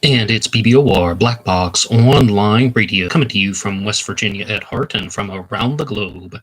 And it's BBOR Black Box Online Radio coming to you from West Virginia at heart and from around the globe.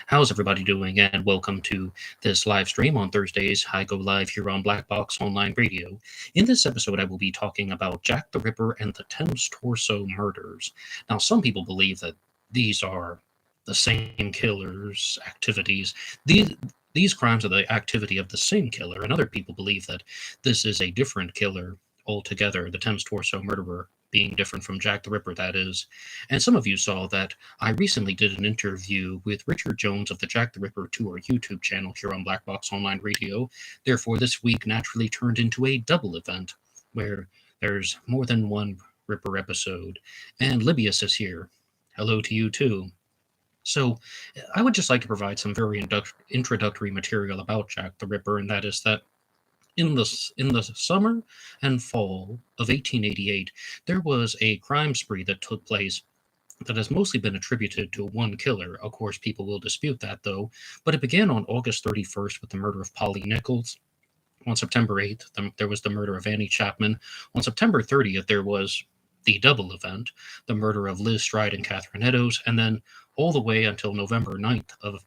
How's everybody doing? And welcome to this live stream on Thursdays. I go live here on Black Box Online Radio. In this episode, I will be talking about Jack the Ripper and the Thames Torso murders. Now, some people believe that these are the same killer's activities. These crimes are the activity of the same killer, and other people believe that this is a different killer altogether, the Thames Torso murderer being different from Jack the Ripper, that is. And some of you saw that I recently did an interview with Richard Jones of the Jack the Ripper Tour YouTube channel here on Black Box Online Radio. Therefore, this week naturally turned into a double event where there's more than one Ripper episode. And Libius is here. Hello to you too. So, I would just like to provide some very introductory material about Jack the Ripper, and that is that in the summer and fall of 1888, there was a crime spree that took place that has mostly been attributed to one killer. Of course, people will dispute that, though, but it began on August 31st with the murder of Polly Nichols. On September 8th, there was the murder of Annie Chapman. On September 30th, there was the double event, the murder of Liz Stride and Catherine Eddowes, and then all the way until November 9th of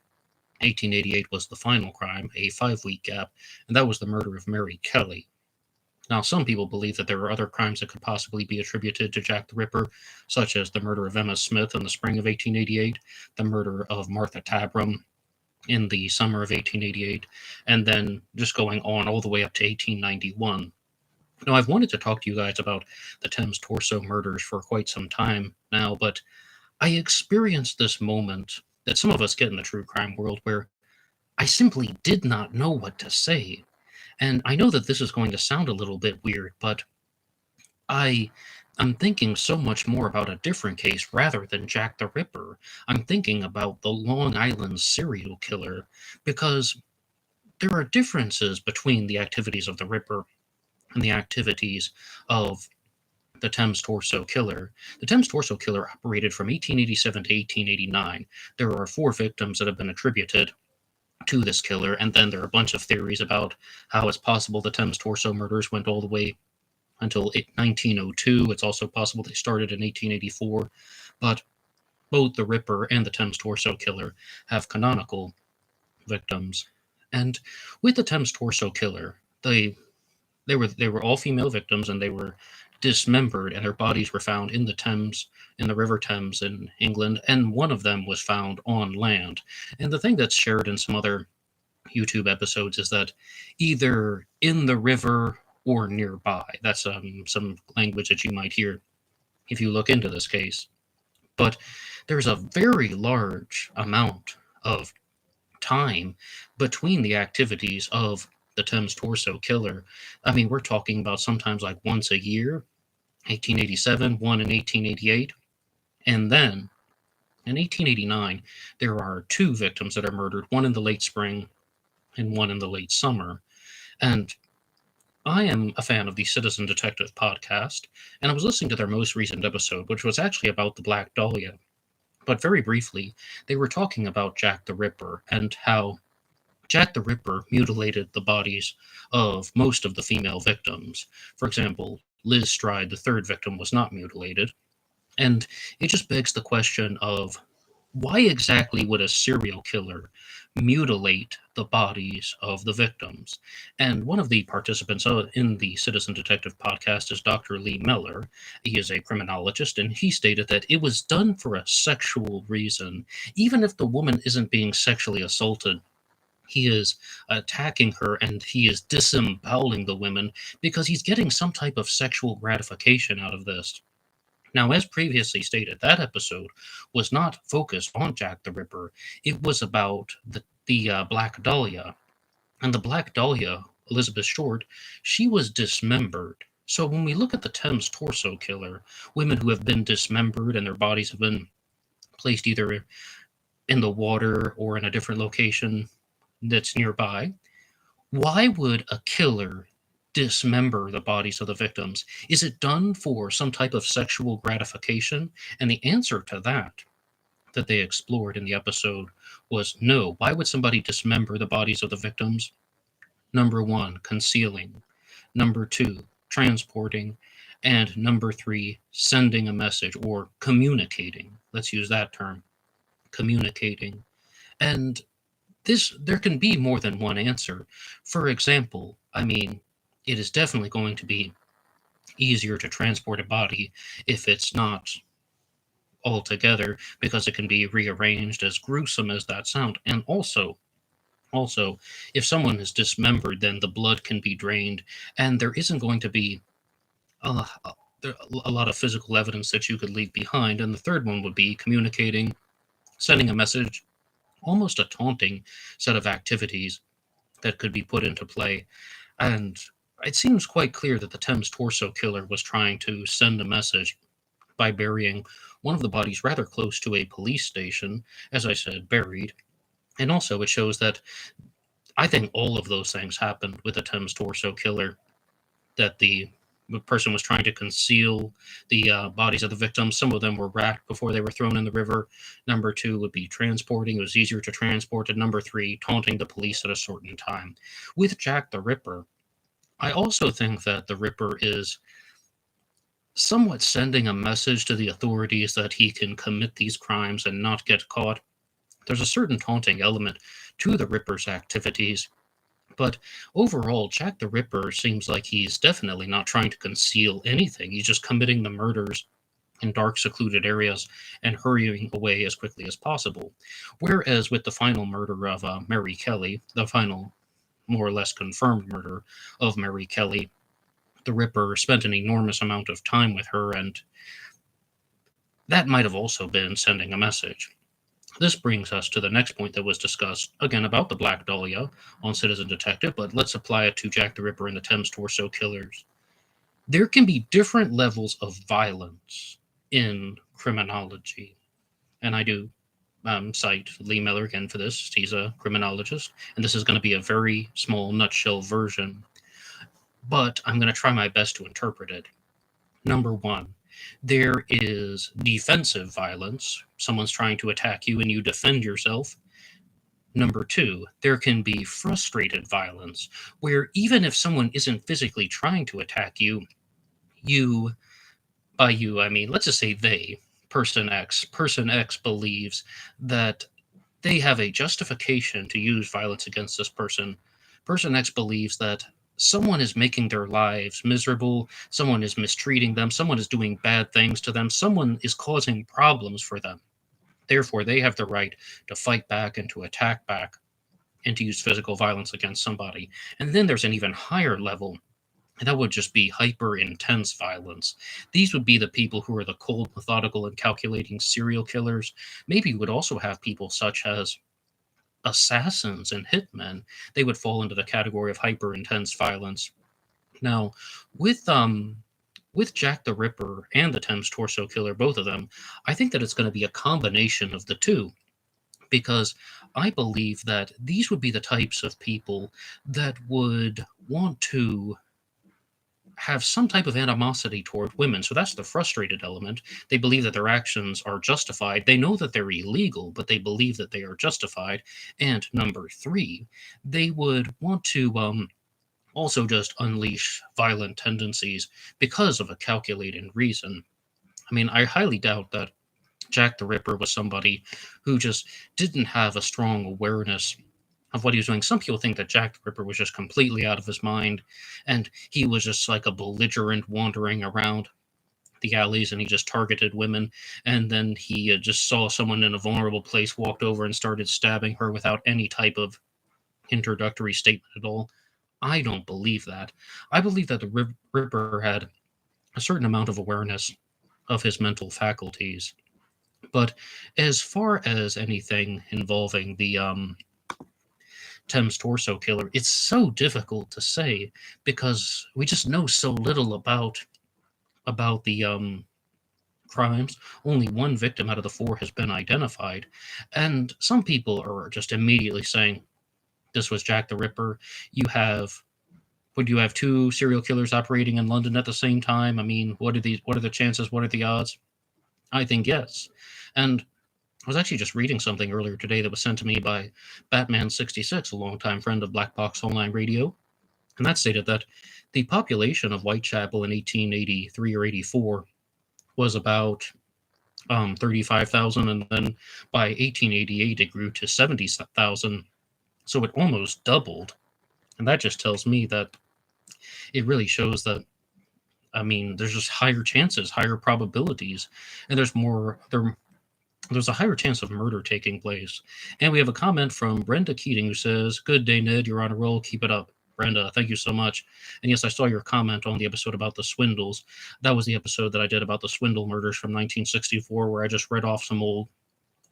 1888 was the final crime, a 5-week gap, and that was the murder of Mary Kelly. Now, some people believe that there are other crimes that could possibly be attributed to Jack the Ripper, such as the murder of Emma Smith in the spring of 1888, the murder of Martha Tabram in the summer of 1888, and then just going on all the way up to 1891. Now, I've wanted to talk to you guys about the Thames Torso murders for quite some time now, but I experienced this moment that some of us get in the true crime world where I simply did not know what to say. And I know that this is going to sound a little bit weird, but I'm thinking so much more about a different case rather than Jack the Ripper. I'm thinking about the Long Island serial killer, because there are differences between the activities of the Ripper and the activities of the Thames Torso killer. The Thames Torso killer operated from 1887 to 1889. There are 4 victims that have been attributed to this killer, and then there are a bunch of theories about how it's possible the Thames Torso murders went all the way until 1902. It's also possible they started in 1884, but both the Ripper and the Thames Torso killer have canonical victims. And with the Thames Torso killer, they were all female victims, and they were dismembered, and their bodies were found in the Thames, in the River Thames in England, and one of them was found on land. And the thing that's shared in some other YouTube episodes is that either in the river or nearby. That's some language that you might hear if you look into this case. But there's a very large amount of time between the activities of the Thames Torso killer. I mean, we're talking about sometimes like once a year, 1887, one in 1888. And then in 1889, there are 2 victims that are murdered, one in the late spring and one in the late summer. And I am a fan of the Citizen Detective podcast, and I was listening to their most recent episode, which was actually about the Black Dahlia. But very briefly, they were talking about Jack the Ripper and how Jack the Ripper mutilated the bodies of most of the female victims. For example, Liz Stride, the 3rd victim, was not mutilated. And it just begs the question of why exactly would a serial killer mutilate the bodies of the victims? And one of the participants in the Citizen Detective podcast is Dr. Lee Meller. He is a criminologist, and he stated that it was done for a sexual reason. Even if the woman isn't being sexually assaulted, he is attacking her and he is disemboweling the women because he's getting some type of sexual gratification out of this. Now, as previously stated, that episode was not focused on Jack the Ripper. It was about the Black Dahlia. And the Black Dahlia, Elizabeth Short, she was dismembered. So when we look at the Thames Torso killer, women who have been dismembered and their bodies have been placed either in the water or in a different location that's nearby, why would a killer dismember the bodies of the victims? Is it done for some type of sexual gratification? And the answer to that they explored in the episode was no. Why would somebody dismember the bodies of the victims? Number 1, concealing. Number 2, transporting. And number 3, sending a message or communicating. Let's use that term, communicating. And there can be more than one answer. For example, it is definitely going to be easier to transport a body if it's not altogether, because it can be rearranged, as gruesome as that sound. And also, if someone is dismembered, then the blood can be drained, and there isn't going to be a, a lot of physical evidence that you could leave behind. And the third one would be communicating, sending a message, almost a taunting set of activities that could be put into play. And it seems quite clear that the Thames torso killer was trying to send a message by burying one of the bodies rather close to a police station, as I said, buried. And also, it shows that I think all of those things happened with the Thames torso killer, that the person was trying to conceal the bodies of the victims. Some of them were racked before they were thrown in the river. Number 2 would be transporting. It was easier to transport. And number 3, taunting the police at a certain time. With Jack the Ripper, I also think that the Ripper is somewhat sending a message to the authorities that he can commit these crimes and not get caught. There's a certain taunting element to the Ripper's activities. But overall, Jack the Ripper seems like he's definitely not trying to conceal anything. He's just committing the murders in dark, secluded areas and hurrying away as quickly as possible. Whereas with the final murder of Mary Kelly, the final more or less confirmed murder of Mary Kelly, the Ripper spent an enormous amount of time with her, and that might have also been sending a message. This brings us to the next point that was discussed, again about the Black Dahlia on Citizen Detective, but let's apply it to Jack the Ripper and the Thames torso killers. There can be different levels of violence in criminology, and I do cite Lee Miller again for this. He's a criminologist, and this is going to be a very small nutshell version, but I'm going to try my best to interpret it. Number 1, there is defensive violence. Someone's trying to attack you and you defend yourself. Number 2, there can be frustrated violence, where even if someone isn't physically trying to attack you, by you, I mean, let's just say they, person X believes that they have a justification to use violence against this person. Person X believes that someone is making their lives miserable, someone is mistreating them, someone is doing bad things to them, someone is causing problems for them. Therefore, they have the right to fight back and to attack back and to use physical violence against somebody. And then there's an even higher level, and that would just be hyper intense violence. These would be the people who are the cold, methodical, and calculating serial killers. Maybe you would also have people such as assassins and hitmen. They would fall into the category of hyper intense violence. Now, with Jack the Ripper and the Thames torso killer, both of them, I think that it's going to be a combination of the two, because I believe that these would be the types of people that would want to have some type of animosity toward women. So that's the frustrated element. They believe that their actions are justified. They know that they're illegal, but they believe that they are justified. And number 3, they would want to also just unleash violent tendencies because of a calculated reason. I mean, I highly doubt that Jack the Ripper was somebody who just didn't have a strong awareness of what he was doing. Some people think that Jack the Ripper was just completely out of his mind, and he was just like a belligerent wandering around the alleys, and he just targeted women, and then he just saw someone in a vulnerable place, walked over and started stabbing her without any type of introductory statement at all. I don't believe that. I believe that the Ripper had a certain amount of awareness of his mental faculties. But as far as anything involving the Thames torso killer, it's so difficult to say because we just know so little about the crimes. Only one victim out of the 4 has been identified, and some people are just immediately saying this was Jack the Ripper. Would you have 2 serial killers operating in London at the same time? I mean, what are the chances? What are the odds? I think yes. And I was actually just reading something earlier today that was sent to me by Batman66, a longtime friend of BlackBoxOnlineRadio. and that stated that the population of Whitechapel in 1883 or 84 was about 35,000, and then by 1888 it grew to 70,000. So it almost doubled, and that just tells me that it really shows that, I mean, there's just higher chances, higher probabilities, and there's a higher chance of murder taking place. And we have a comment from Brenda Keating who says, "Good day, Ned. You're on a roll. Keep it up." Brenda, thank you so much. And yes, I saw your comment on the episode about the swindles. That was the episode that I did about the swindle murders from 1964, where I just read off some old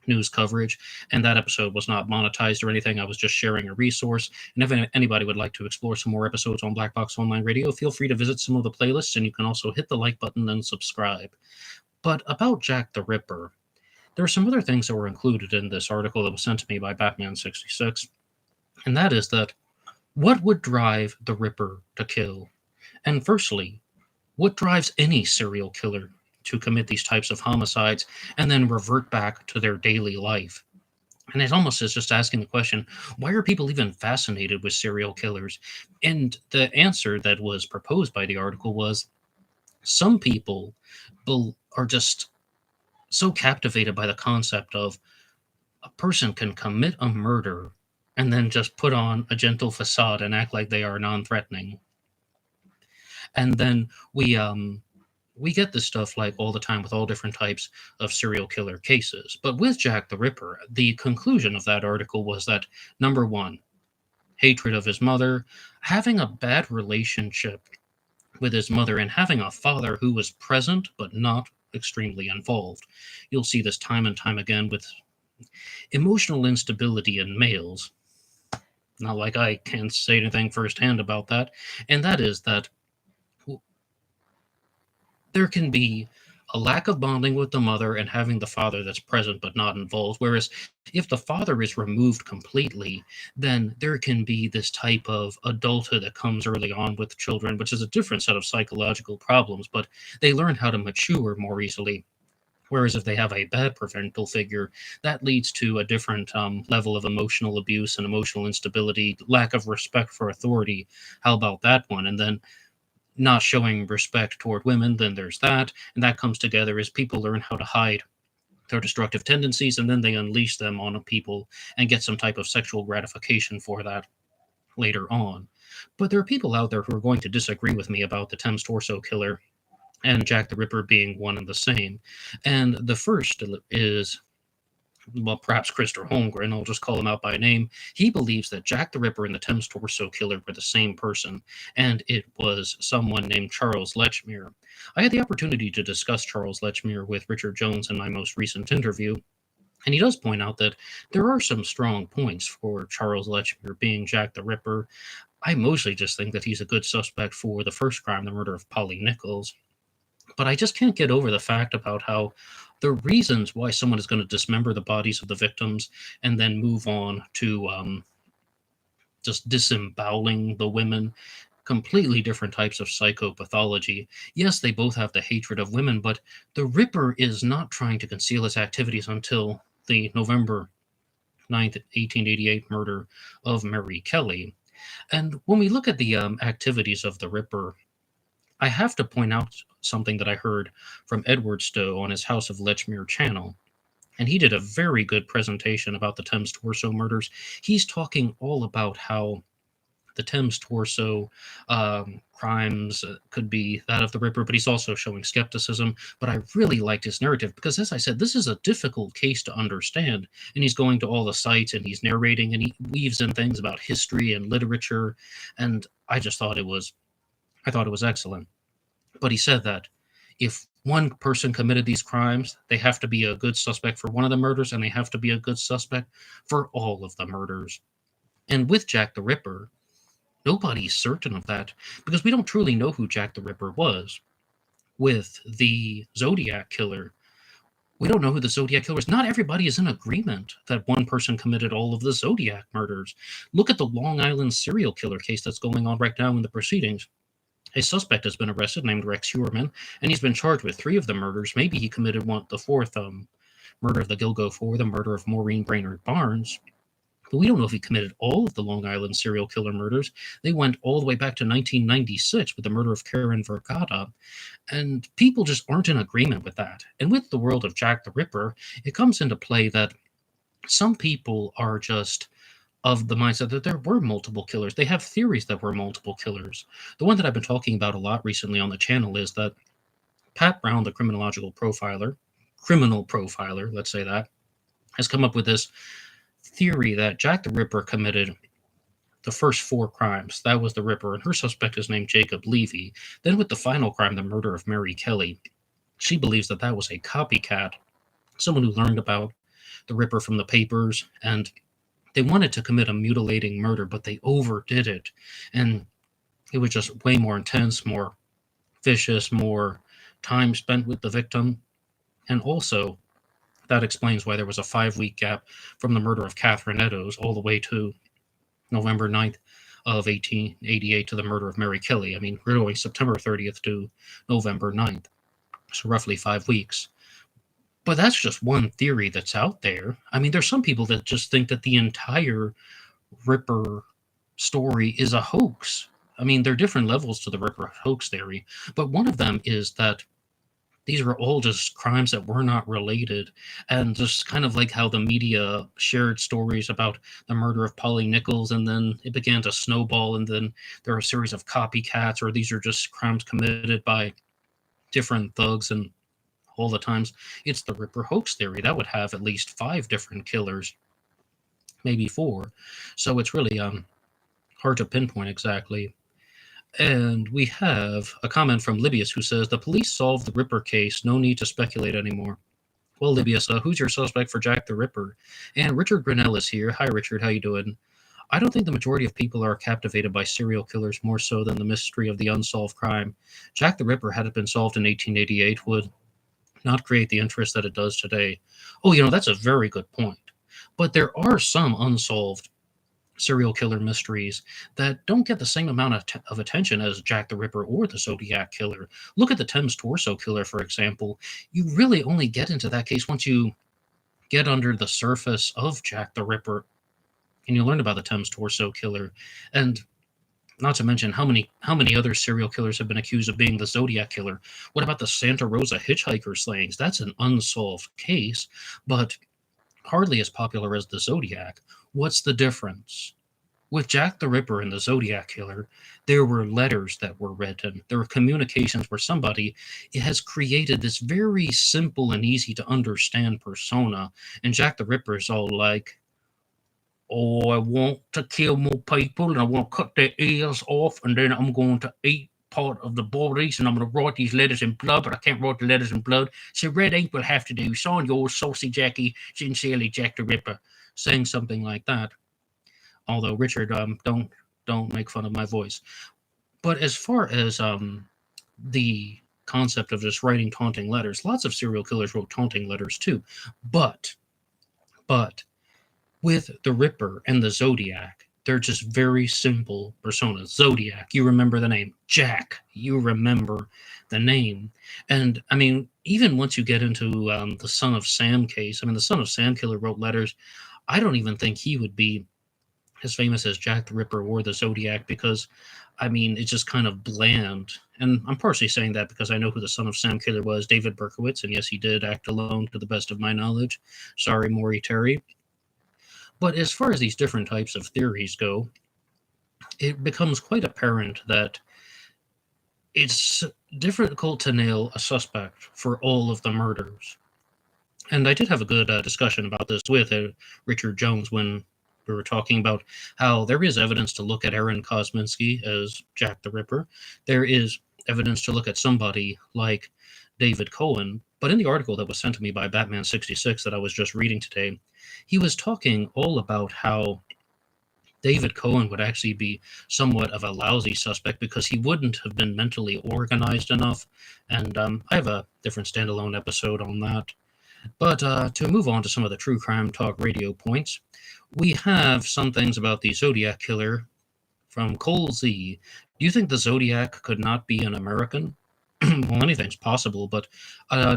news coverage, and that episode was not monetized or anything. I was just sharing a resource. And if anybody would like to explore some more episodes on Black Box Online Radio, feel free to visit some of the playlists, and you can also hit the like button and subscribe. But about Jack the Ripper, there are some other things that were included in this article that was sent to me by Batman66, and that is that what would drive the Ripper to kill? And firstly, what drives any serial killer to commit these types of homicides and then revert back to their daily life? And it almost is just asking the question, why are people even fascinated with serial killers? And the answer that was proposed by the article was some people are just so captivated by the concept of a person can commit a murder and then just put on a gentle facade and act like they are non-threatening. And then we get this stuff like all the time with all different types of serial killer cases. But with Jack the Ripper, the conclusion of that article was that number one, hatred of his mother, having a bad relationship with his mother, and having a father who was present but not extremely involved. You'll see this time and time again with emotional instability in males. Not like I can say anything firsthand about that. And that is that there can be a lack of bonding with the mother and having the father that's present but not involved. Whereas if the father is removed completely, then there can be this type of adulthood that comes early on with children, which is a different set of psychological problems, but they learn how to mature more easily. Whereas if they have a bad parental figure, that leads to a different level of emotional abuse and emotional instability, lack of respect for authority. How about that one? And then not showing respect toward women, then there's that. And that comes together as people learn how to hide their destructive tendencies, and then they unleash them on people and get some type of sexual gratification for that later on. But there are people out there who are going to disagree with me about the Thames Torso Killer and Jack the Ripper being one and the same. And the first is, well, perhaps Christopher Holmgren, I'll just call him out by name. He believes that Jack the Ripper and the Thames Torso Killer were the same person, and it was someone named Charles Lechmere. I had the opportunity to discuss Charles Lechmere with Richard Jones in my most recent interview, and he does point out that there are some strong points for Charles Lechmere being Jack the Ripper. I mostly just think that he's a good suspect for the first crime, the murder of Polly Nichols. But I just can't get over the fact about how the reasons why someone is going to dismember the bodies of the victims and then move on to just disemboweling the women, completely different types of psychopathology. Yes, they both have the hatred of women, but the Ripper is not trying to conceal his activities until the November 9th, 1888 murder of Mary Kelly. And when we look at the activities of the Ripper, I have to point out something that I heard from Edward Stowe on his House of Lechmere channel. And he did a very good presentation about the Thames Torso murders. He's talking all about how the Thames Torso crimes could be that of the Ripper, but he's also showing skepticism. But I really liked his narrative because, as I said, this is a difficult case to understand. And he's going to all the sites and he's narrating and he weaves in things about history and literature. And I thought it was excellent. But he said that if one person committed these crimes, they have to be a good suspect for one of the murders, and they have to be a good suspect for all of the murders. And with Jack the Ripper, nobody's certain of that, because we don't truly know who Jack the Ripper was. With the Zodiac Killer, we don't know who the Zodiac Killer is. Not everybody is in agreement that one person committed all of the Zodiac murders. Look at the Long Island serial killer case that's going on right now in the proceedings. A suspect has been arrested named Rex Heuermann, and he's been charged with 3 of the murders. Maybe he committed the 4th murder of the Gilgo 4, the murder of Maureen Brainerd Barnes. But we don't know if he committed all of the Long Island serial killer murders. They went all the way back to 1996 with the murder of Karen Vergata, and people just aren't in agreement with that. And with the world of Jack the Ripper, it comes into play that some people are just of the mindset that there were multiple killers. They have theories that were multiple killers. The one that I've been talking about a lot recently on the channel is that Pat Brown, the criminal profiler, let's say that, has come up with this theory that Jack the Ripper committed the first 4 crimes. That was the Ripper, and her suspect is named Jacob Levy. Then with the final crime, the murder of Mary Kelly, she believes that that was a copycat, someone who learned about the Ripper from the papers, and they wanted to commit a mutilating murder, but they overdid it. And it was just way more intense, more vicious, more time spent with the victim. And also, that explains why there was a 5-week gap from the murder of Catherine Eddowes all the way to November 9th of 1888 to the murder of Mary Kelly. I mean, we're going September 30th to November 9th, so roughly 5 weeks. But that's just one theory that's out there. I mean, there's some people that just think that the entire Ripper story is a hoax. I mean, there are different levels to the Ripper hoax theory, but one of them is that these were all just crimes that were not related, and just kind of like how the media shared stories about the murder of Polly Nichols, and then it began to snowball, and then there are a series of copycats, or these are just crimes committed by different thugs, and all the times it's the Ripper hoax theory. That would have at least 5 different killers, maybe 4. So it's really hard to pinpoint exactly. And we have a comment from Libius who says, the police solved the Ripper case. No need to speculate anymore. Well, Libius, who's your suspect for Jack the Ripper? And Richard Grinnell is here. Hi, Richard. How you doing? I don't think the majority of people are captivated by serial killers more so than the mystery of the unsolved crime. Jack the Ripper, had it been solved in 1888, would not create the interest that it does today. Oh, that's a very good point. But there are some unsolved serial killer mysteries that don't get the same amount of attention as Jack the Ripper or the Zodiac Killer. Look at the Thames Torso Killer, for example. You really only get into that case once you get under the surface of Jack the Ripper and you learn about the Thames Torso Killer. And not to mention how many other serial killers have been accused of being the Zodiac Killer. What about the Santa Rosa hitchhiker slayings? That's an unsolved case, but hardly as popular as the Zodiac. What's the difference? With Jack the Ripper and the Zodiac Killer, there were letters that were written. There were communications where somebody has created this very simple and easy to understand persona. And Jack the Ripper is all like, oh, I want to kill more people and I want to cut their ears off and then I'm going to eat part of the bodies and I'm going to write these letters in blood, but I can't write the letters in blood. So red ink will have to do. Sign yours, Saucy Jackie, sincerely Jack the Ripper. Saying something like that. Although, Richard, don't make fun of my voice. But as far as the concept of just writing taunting letters, lots of serial killers wrote taunting letters too. But with the Ripper and the Zodiac, they're just very simple personas. Zodiac, you remember the name. Jack, you remember the name. And, I mean, even once you get into the Son of Sam case, I mean, the Son of Sam killer wrote letters. I don't even think he would be as famous as Jack the Ripper or the Zodiac because, I mean, it's just kind of bland. And I'm partially saying that because I know who the Son of Sam killer was, David Berkowitz, and yes, he did act alone to the best of my knowledge. Sorry, Maury Terry. But as far as these different types of theories go, it becomes quite apparent that it's difficult to nail a suspect for all of the murders. And I did have a good discussion about this with Richard Jones when we were talking about how there is evidence to look at Aaron Kosminski as Jack the Ripper. There is evidence to look at somebody like David Cohen. But in the article that was sent to me by Batman66 that I was just reading today, he was talking all about how David Cohen would actually be somewhat of a lousy suspect because he wouldn't have been mentally organized enough. And I have a different standalone episode on that. But to move on to some of the True Crime Talk radio points, we have some things about the Zodiac Killer from Cole Z. Do you think the Zodiac could not be an American? well, anything's possible, but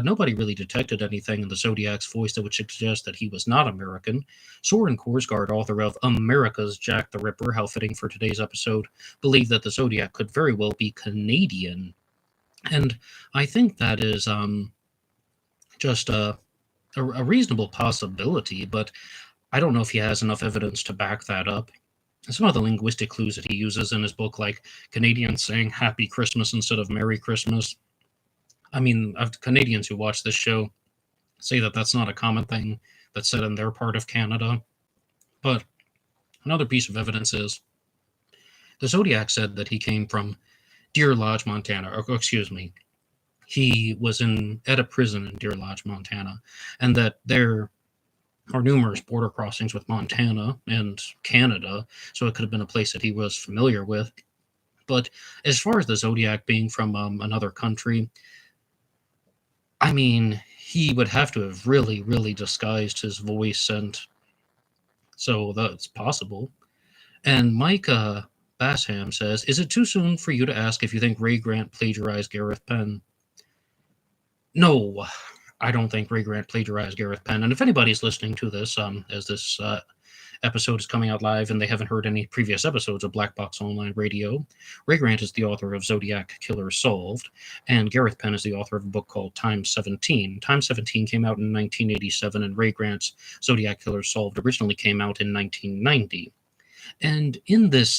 nobody really detected anything in the Zodiac's voice that would suggest that he was not American. Soren Korsgaard, author of America's Jack the Ripper, how fitting for today's episode, believed that the Zodiac could very well be Canadian. And I think that is just a reasonable possibility, but I don't know if he has enough evidence to back that up. Some of the linguistic clues that he uses in his book, like Canadians saying Happy Christmas instead of Merry Christmas. I mean, Canadians who watch this show say that that's not a common thing that's said in their part of Canada. But another piece of evidence is the Zodiac said that he came from Deer Lodge, Montana. Or, excuse me, he was at a prison in Deer Lodge, Montana, and that there are numerous border crossings with Montana and Canada, so it could have been a place that he was familiar with. But as far as the Zodiac being from another country, I mean, he would have to have really, really disguised his voice, and so that's possible. And Mike Basham says, is it too soon for you to ask if you think Ray Grant plagiarized Gareth Penn? No, I don't think Ray Grant plagiarized Gareth Penn. And if anybody's listening to this, as this episode is coming out live and they haven't heard any previous episodes of Black Box Online Radio, Ray Grant is the author of Zodiac Killer Solved, and Gareth Penn is the author of a book called Time 17. Time 17 came out in 1987, and Ray Grant's Zodiac Killer Solved originally came out in 1990. And in this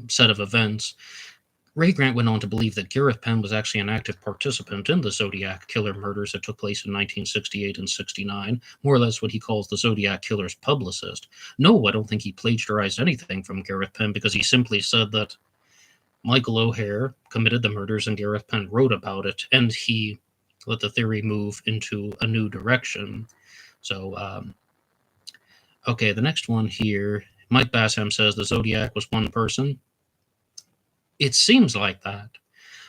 set of events, Ray Grant went on to believe that Gareth Penn was actually an active participant in the Zodiac Killer murders that took place in 1968 and 69, more or less what he calls the Zodiac Killer's publicist. No, I don't think he plagiarized anything from Gareth Penn, because he simply said that Michael O'Hare committed the murders and Gareth Penn wrote about it, and he let the theory move into a new direction. So, okay, the next one here, Mike Basham says the Zodiac was one person. It seems like that.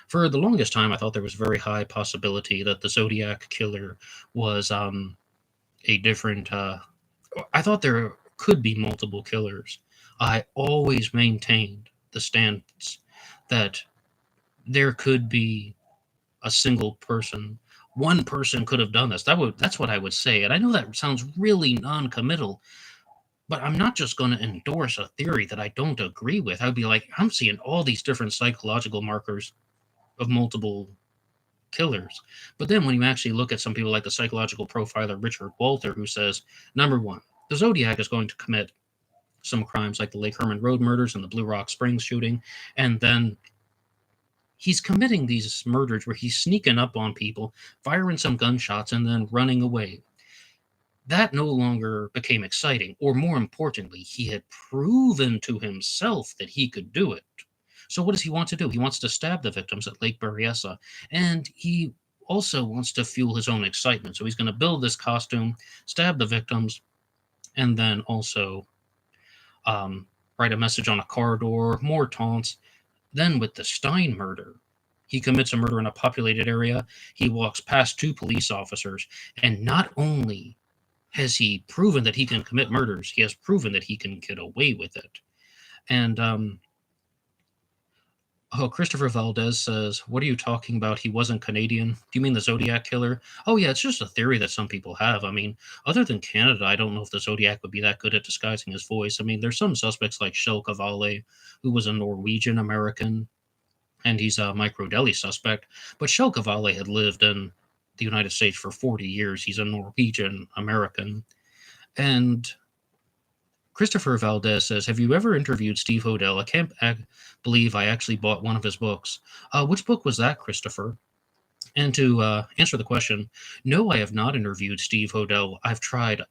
For the longest time, I thought there was a very high possibility that the Zodiac Killer was a different. I thought there could be multiple killers. I always maintained the stance that there could be a single person. One person could have done this. That's what I would say. And I know that sounds really non-committal, but I'm not just going to endorse a theory that I don't agree with. I'd be like, I'm seeing all these different psychological markers of multiple killers. But then when you actually look at some people like the psychological profiler Richard Walter, who says, number one, the Zodiac is going to commit some crimes like the Lake Herman Road murders and the Blue Rock Springs shooting, and then he's committing these murders where he's sneaking up on people, firing some gunshots, and then running away. That no longer became exciting, or more importantly, he had proven to himself that he could do it. So what does he want to do? He wants to stab the victims at Lake Berryessa, and he also wants to fuel his own excitement. So he's going to build this costume, stab the victims, and then also write a message on a car door, more taunts. Then with the Stein murder, he commits a murder in a populated area. He walks past two police officers, and not only has he proven that he can commit murders, he has proven that he can get away with it. And Christopher Valdez says, what are you talking about? He wasn't Canadian. Do you mean the Zodiac Killer? Oh yeah, it's just a theory that some people have. I mean, other than Canada, I don't know if the Zodiac would be that good at disguising his voice. I mean, there's some suspects like Shel Cavalli, who was a Norwegian American, and he's a microdeli suspect. But Shel Cavalli had lived in the United States for 40 years. He's a Norwegian American. And Christopher Valdez says, have you ever interviewed Steve Hodel? I can't believe I actually bought one of his books. Which book was that, Christopher? And to answer the question, no, I have not interviewed Steve Hodel. I've tried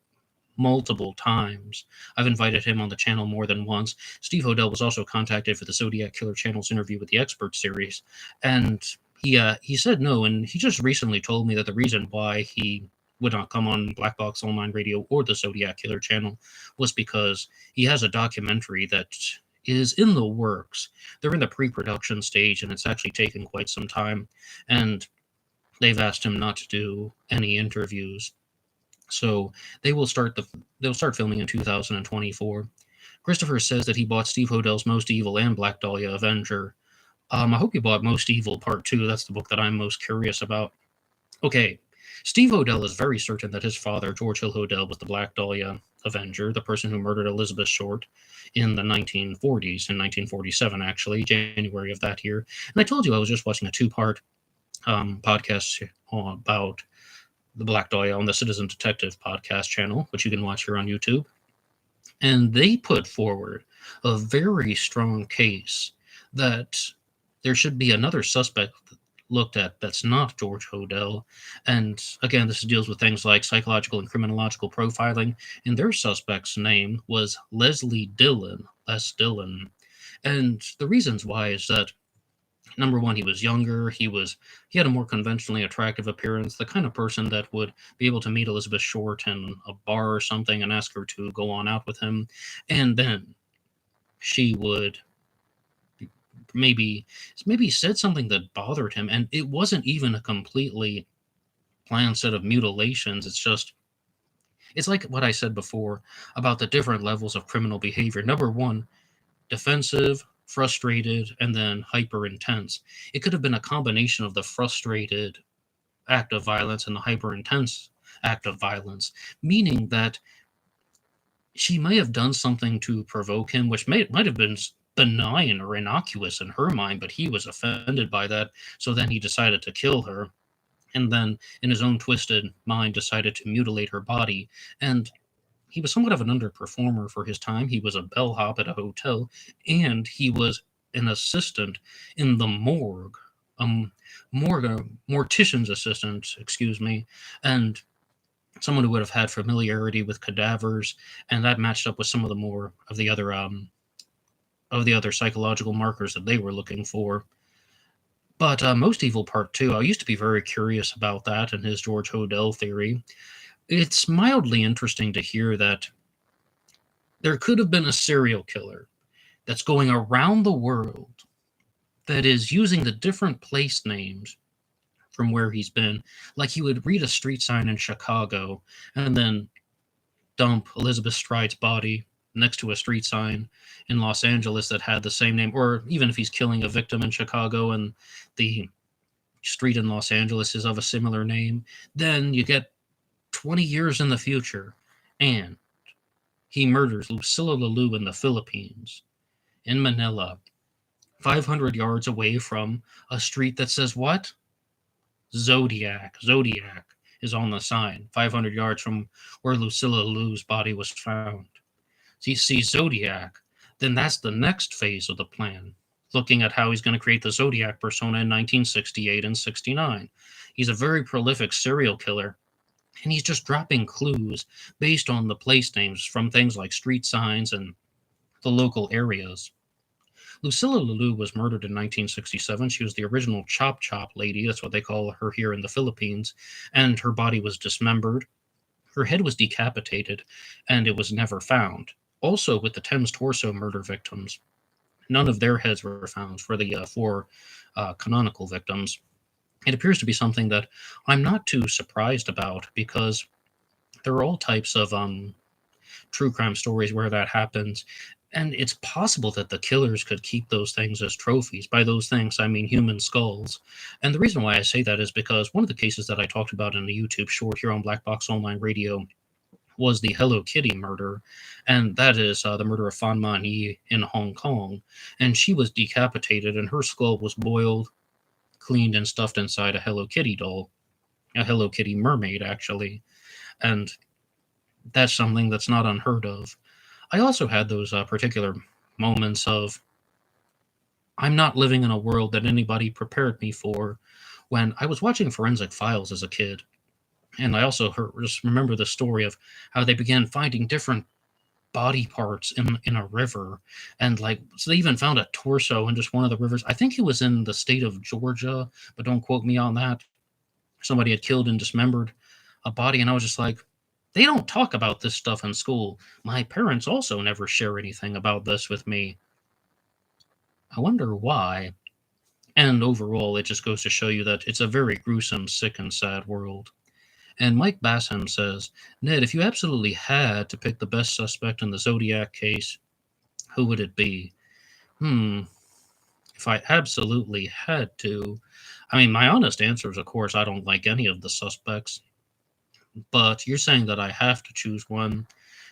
multiple times. I've invited him on the channel more than once. Steve Hodel was also contacted for the Zodiac Killer channel's interview with the Expert series, and he said no, and he just recently told me that the reason why he would not come on Black Box Online Radio or the Zodiac Killer channel was because he has a documentary that is in the works. They're in the pre-production stage, and it's actually taken quite some time, and they've asked him not to do any interviews. So they'll start filming in 2024. Christopher says that he bought Steve Hodel's Most Evil and Black Dahlia Avenger. I hope you bought Most Evil Part 2. That's the book that I'm most curious about. Okay, Steve Hodel is very certain that his father, George Hill Hodel, was the Black Dahlia Avenger, the person who murdered Elizabeth Short in the 1940s, in 1947, actually, January of that year. And I told you I was just watching a two-part podcast about the Black Dahlia on the Citizen Detective podcast channel, which you can watch here on YouTube. And they put forward a very strong case that there should be another suspect looked at that's not George Hodel. And again, this deals with things like psychological and criminological profiling. And their suspect's name was Leslie Dillon, Les Dillon. And the reasons why is that number one, he was younger. He had a more conventionally attractive appearance, the kind of person that would be able to meet Elizabeth Short in a bar or something and ask her to go on out with him, and then she would maybe said something that bothered him, and it wasn't even a completely planned set of mutilations. It's like what I said before about the different levels of criminal behavior. Number one, defensive, frustrated, and then hyper intense. It could have been a combination of the frustrated act of violence and the hyper intense act of violence, meaning that she may have done something to provoke him, which might have been benign or innocuous in her mind, but he was offended by that. So then he decided to kill her, and then in his own twisted mind decided to mutilate her body. And he was somewhat of an underperformer for his time. He was a bellhop at a hotel, and he was an assistant in the morgue, mortician's assistant, excuse me, and someone who would have had familiarity with cadavers, and that matched up with some of the more of the other psychological markers that they were looking for. But Most Evil Part 2, I used to be very curious about that and his George Hodel theory. It's mildly interesting to hear that there could have been a serial killer that's going around the world that is using the different place names from where he's been. Like he would read a street sign in Chicago and then dump Elizabeth Stride's body next to a street sign in Los Angeles that had the same name, or even if he's killing a victim in Chicago and the street in Los Angeles is of a similar name, then you get 20 years in the future and he murders Lucilla Lulu in the Philippines, in Manila, 500 yards away from a street that says what? Zodiac. Zodiac is on the sign, 500 yards from where Lucilla Lulu's body was found. So you see Zodiac, then that's the next phase of the plan, looking at how he's going to create the Zodiac persona in 1968 and 69. He's a very prolific serial killer, and he's just dropping clues based on the place names from things like street signs and the local areas. Lucilla Lulu was murdered in 1967. She was the original Chop Chop lady, that's what they call her here in the Philippines, and her body was dismembered. Her head was decapitated, and it was never found. Also, with the Thames torso murder victims, none of their heads were found for the four canonical victims. It appears to be something that I'm not too surprised about because there are all types of true crime stories where that happens. And it's possible that the killers could keep those things as trophies. By those things, I mean human skulls. And the reason why I say that is because one of the cases that I talked about in the YouTube short here on Black Box Online Radio was the Hello Kitty murder. And that is the murder of Fan Man Yi in Hong Kong. And she was decapitated, and her skull was boiled, cleaned, and stuffed inside a Hello Kitty doll. A Hello Kitty mermaid, actually. And that's something that's not unheard of. I also had those particular moments of I'm not living in a world that anybody prepared me for when I was watching Forensic Files as a kid. And I also just remember the story of how they began finding different body parts in a river. And like, so they even found a torso in just one of the rivers. I think it was in the state of Georgia, but don't quote me on that. Somebody had killed and dismembered a body. And I was just like, they don't talk about this stuff in school. My parents also never share anything about this with me. I wonder why. And overall, it just goes to show you that it's a very gruesome, sick, and sad world. And Mike Bassam says, Ned, if you absolutely had to pick the best suspect in the Zodiac case, who would it be? if I absolutely had to, I mean, my honest answer is, of course, I don't like any of the suspects. But you're saying that I have to choose one.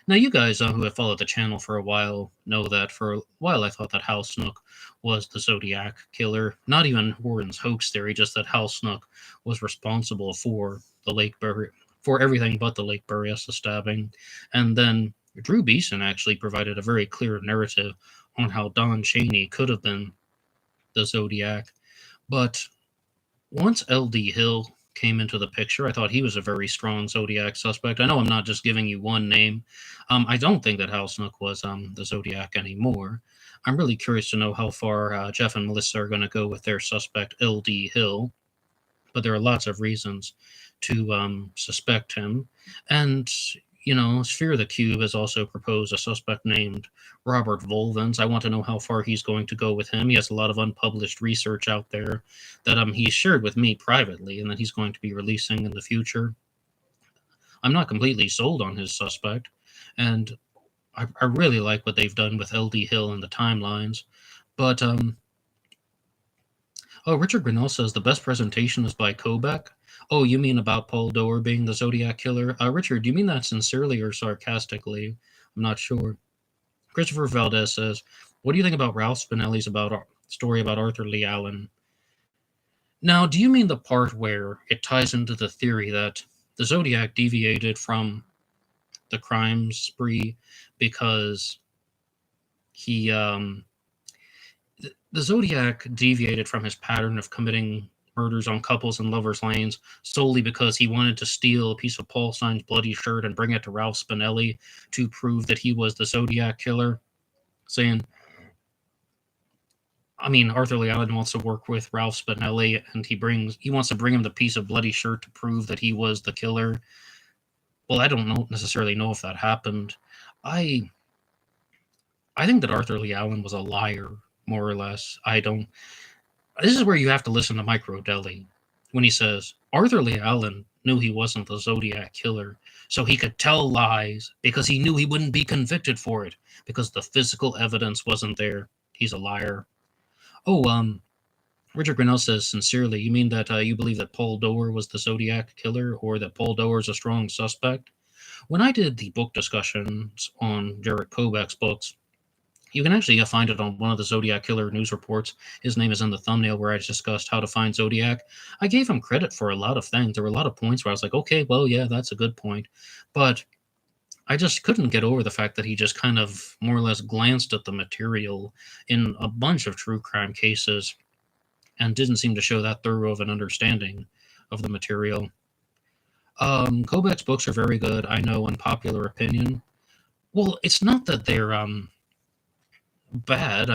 Now, you guys who have followed the channel for a while know that for a while I thought that Hal Snook was the Zodiac killer. Not even Warren's hoax theory, just that Hal Snook was responsible for the for everything but the Lake Berryessa stabbing. And then Drew Beeson actually provided a very clear narrative on how Don Chaney could have been the Zodiac. But once L.D. Hill came into the picture, I thought he was a very strong Zodiac suspect. I know I'm not just giving you one name. I don't think that Hal Snook was the Zodiac anymore. I'm really curious to know how far Jeff and Melissa are going to go with their suspect, L.D. Hill. But there are lots of reasons to suspect him. And, Sphere of the Cube has also proposed a suspect named Robert Volvins. I want to know how far he's going to go with him. He has a lot of unpublished research out there that he shared with me privately and that he's going to be releasing in the future. I'm not completely sold on his suspect, and I really like what they've done with L.D. Hill and the timelines. But, Richard Grinnell says the best presentation is by Kobach. Oh, you mean about Paul Doerr being the Zodiac killer? Richard, do you mean that sincerely or sarcastically? I'm not sure. Christopher Valdez says, what do you think about Ralph Spinelli's story about Arthur Lee Allen? Now, do you mean the part where it ties into the theory that the Zodiac deviated from the crime spree because the Zodiac deviated from his pattern of committing murders on couples and lovers' lanes solely because he wanted to steal a piece of Paul Stine's bloody shirt and bring it to Ralph Spinelli to prove that he was the Zodiac killer, saying, Arthur Lee Allen wants to work with Ralph Spinelli, and he wants to bring him the piece of bloody shirt to prove that he was the killer. Well, I don't necessarily know if that happened. I think that Arthur Lee Allen was a liar, more or less. This is where you have to listen to Micro Deli when he says Arthur Lee Allen knew he wasn't the Zodiac killer, so he could tell lies because he knew he wouldn't be convicted for it because the physical evidence wasn't there. He's a liar. Richard Grinnell says, sincerely, you mean that you believe that Paul Doerr was the Zodiac killer or that Paul Doerr is a strong suspect? When I did the book discussions on Jarrett Kobach's books, you can actually find it on one of the Zodiac Killer news reports. His name is in the thumbnail where I discussed how to find Zodiac. I gave him credit for a lot of things. There were a lot of points where I was like, okay, well, yeah, that's a good point. But I just couldn't get over the fact that he just kind of more or less glanced at the material in a bunch of true crime cases and didn't seem to show that thorough of an understanding of the material. Kobach's books are very good, I know, unpopular opinion. Well, it's not that they're bad.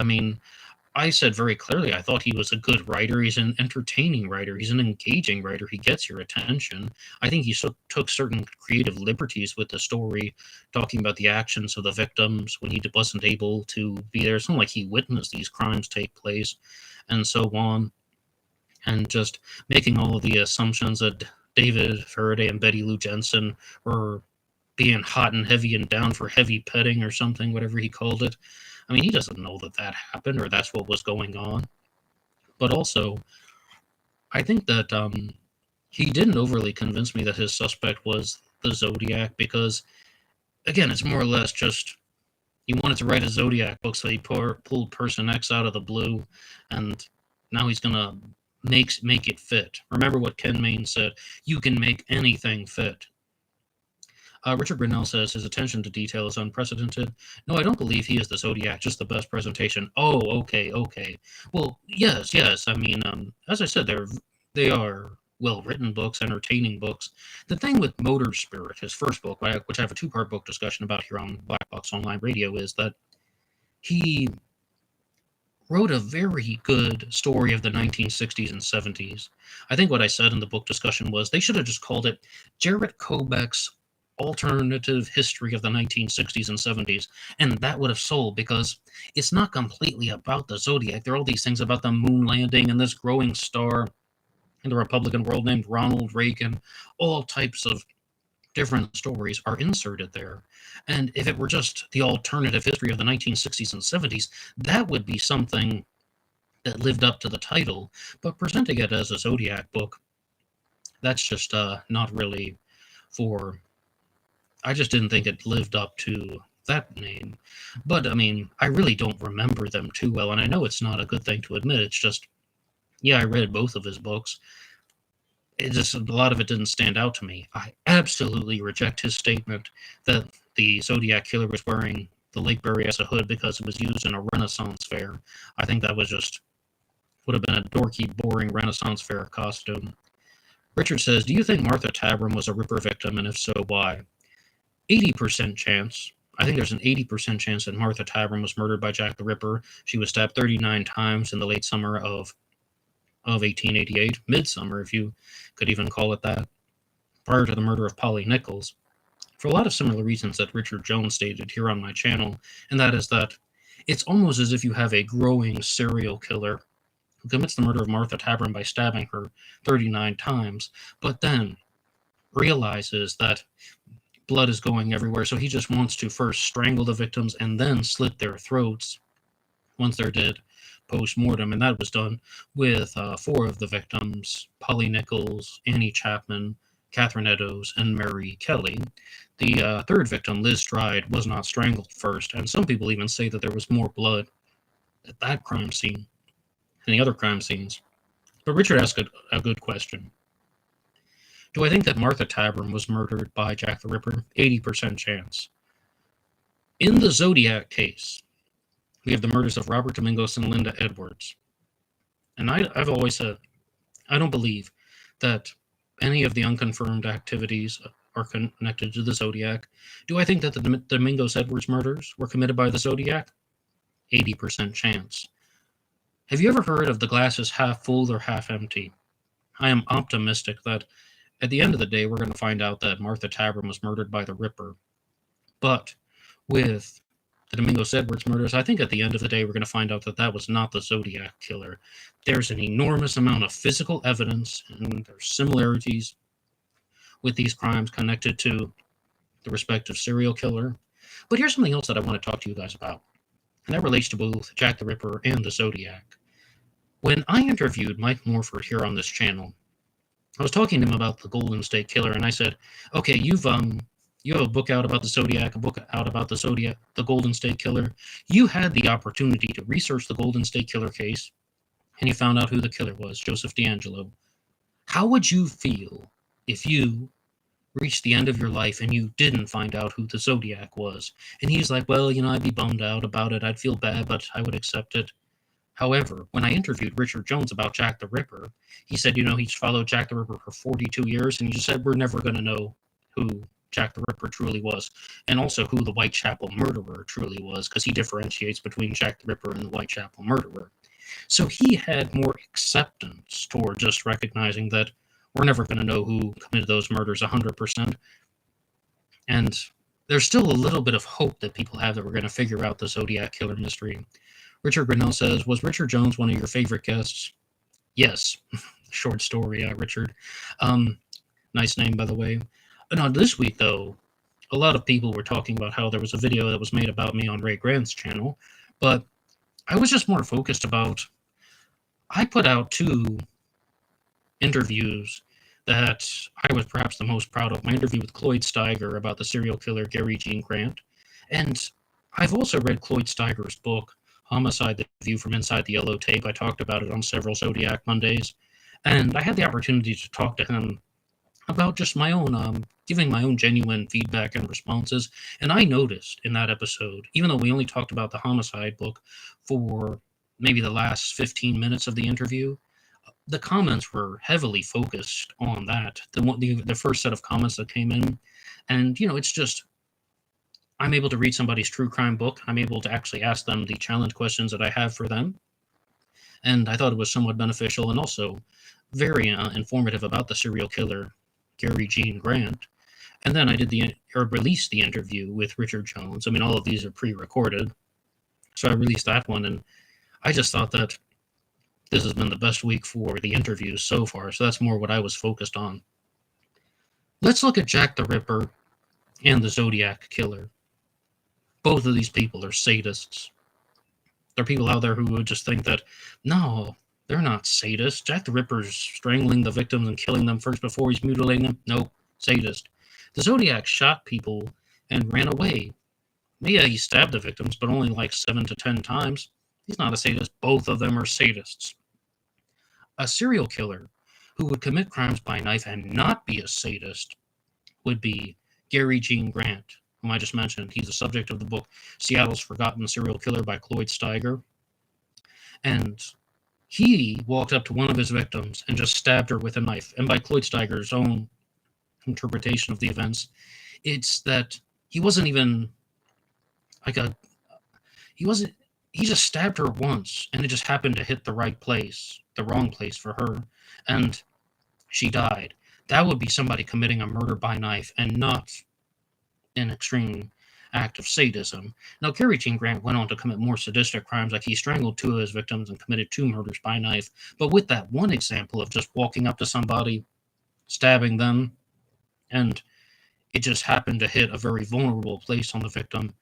I said very clearly I thought he was a good writer. He's an entertaining writer. He's an engaging writer. He gets your attention. I think he took certain creative liberties with the story, talking about the actions of the victims when he wasn't able to be there. It's not like he witnessed these crimes take place and so on, and just making all of the assumptions that David Faraday and Betty Lou Jensen were being hot and heavy and down for heavy petting or something, whatever he called it. He doesn't know that happened or that's what was going on. But also, I think that he didn't overly convince me that his suspect was the Zodiac because, again, it's more or less just he wanted to write a Zodiac book, so he pulled Person X out of the blue, and now he's going to make it fit. Remember what Ken Main said, you can make anything fit. Richard Grinnell says his attention to detail is unprecedented. No, I don't believe he is the Zodiac, just the best presentation. Oh, okay. Well, yes. As I said, they are well-written books, entertaining books. The thing with Motor Spirit, his first book, which I have a two-part book discussion about here on BlackBoxOnlineRadio, is that he wrote a very good story of the 1960s and 70s. I think what I said in the book discussion was they should have just called it Jarrett Kobach's alternative history of the 1960s and 70s, and that would have sold because it's not completely about the Zodiac. There are all these things about the moon landing and this growing star in the Republican world named Ronald Reagan. All types of different stories are inserted there. And if it were just the alternative history of the 1960s and 70s, that would be something that lived up to the title, but presenting it as a Zodiac book, that's just not really for. I just didn't think it lived up to that name. But I mean, I really don't remember them too well, and I know it's not a good thing to admit. It's just, yeah, I read both of his books. It just, a lot of it didn't stand out to me. I absolutely reject his statement that the Zodiac Killer was wearing the Lakeberry as a hood because it was used in a Renaissance fair. I think that was just would have been a dorky, boring Renaissance fair costume. Richard says, do you think Martha Tabram was a Ripper victim, and if so, why? 80% chance. I think there's an 80% chance that Martha Tabram was murdered by Jack the Ripper. She was stabbed 39 times in the late summer of 1888, midsummer, if you could even call it that, prior to the murder of Polly Nichols, for a lot of similar reasons that Richard Jones stated here on my channel, and that is that it's almost as if you have a growing serial killer who commits the murder of Martha Tabram by stabbing her 39 times, but then realizes that blood is going everywhere, so he just wants to first strangle the victims and then slit their throats once they're dead post-mortem, and that was done with 4 of the victims: Polly Nichols, Annie Chapman, Catherine Eddowes, and Mary Kelly. The third victim, Liz Stride, was not strangled first, and some people even say that there was more blood at that crime scene than the other crime scenes. But Richard asked a good question. Do I think that Martha Tabram was murdered by Jack the Ripper? 80% chance. In the Zodiac case, we have the murders of Robert Domingos and Linda Edwards. And I've always said, I don't believe that any of the unconfirmed activities are connected to the Zodiac. Do I think that the Domingos Edwards murders were committed by the Zodiac? 80% chance. Have you ever heard of the glass is half full or half empty? I am optimistic that at the end of the day, we're going to find out that Martha Tabram was murdered by the Ripper. But with the Domingos Edwards murders, I think at the end of the day, we're going to find out that that was not the Zodiac Killer. There's an enormous amount of physical evidence, and there's similarities with these crimes connected to the respective serial killer. But here's something else that I want to talk to you guys about, and that relates to both Jack the Ripper and the Zodiac. When I interviewed Mike Morford here on this channel, I was talking to him about the Golden State Killer, and I said, okay, you have a book out about the Zodiac, a book out about the Golden State Killer. You had the opportunity to research the Golden State Killer case, and you found out who the killer was, Joseph D'Angelo. How would you feel if you reached the end of your life and you didn't find out who the Zodiac was? And he's like, well, I'd be bummed out about it. I'd feel bad, but I would accept it. However, when I interviewed Richard Jones about Jack the Ripper, he said, he's followed Jack the Ripper for 42 years, and he just said, we're never going to know who Jack the Ripper truly was, and also who the Whitechapel murderer truly was, because he differentiates between Jack the Ripper and the Whitechapel murderer. So he had more acceptance toward just recognizing that we're never going to know who committed those murders 100%. And there's still a little bit of hope that people have that we're going to figure out the Zodiac Killer mystery. Richard Grinnell says, was Richard Jones one of your favorite guests? Yes. Short story, Richard. Nice name, by the way. Now, this week, though, a lot of people were talking about how there was a video that was made about me on Ray Grant's channel, but I was just more focused about, I put out 2 interviews that I was perhaps the most proud of. My interview with Cloyd Steiger about the serial killer Gary Gene Grant, and I've also read Cloyd Steiger's book, Homicide: The View from Inside the Yellow Tape. I talked about it on several Zodiac Mondays, and I had the opportunity to talk to him about just my own, giving my own genuine feedback and responses. And I noticed in that episode, even though we only talked about the Homicide book for maybe the last 15 minutes of the interview, the comments were heavily focused on that. The first set of comments that came in, and it's just, I'm able to read somebody's true crime book. I'm able to actually ask them the challenge questions that I have for them. And I thought it was somewhat beneficial and also very informative about the serial killer, Gary Gene Grant. And then I released the interview with Richard Jones. I mean, all of these are pre-recorded. So I released that one, and I just thought that this has been the best week for the interviews so far. So that's more what I was focused on. Let's look at Jack the Ripper and the Zodiac Killer. Both of these people are sadists. There are people out there who would just think that, no, they're not sadists. Jack the Ripper's strangling the victims and killing them first before he's mutilating them. Nope, sadist. The Zodiac shot people and ran away. Yeah, he stabbed the victims, but only like 7 to 10 times. He's not a sadist. Both of them are sadists. A serial killer who would commit crimes by knife and not be a sadist would be Gary Gene Grant, whom I just mentioned. He's the subject of the book Seattle's Forgotten Serial Killer by Cloyd Steiger. And he walked up to one of his victims and just stabbed her with a knife. And by Cloyd Steiger's own interpretation of the events, it's that he wasn't even like he just stabbed her once, and it just happened to hit the right place, the wrong place for her, and she died. That would be somebody committing a murder by knife and not an extreme act of sadism. Now, Gary Gene Grant went on to commit more sadistic crimes, like he strangled 2 of his victims and committed 2 murders by knife. But with that one example of just walking up to somebody, stabbing them, and it just happened to hit a very vulnerable place on the victim,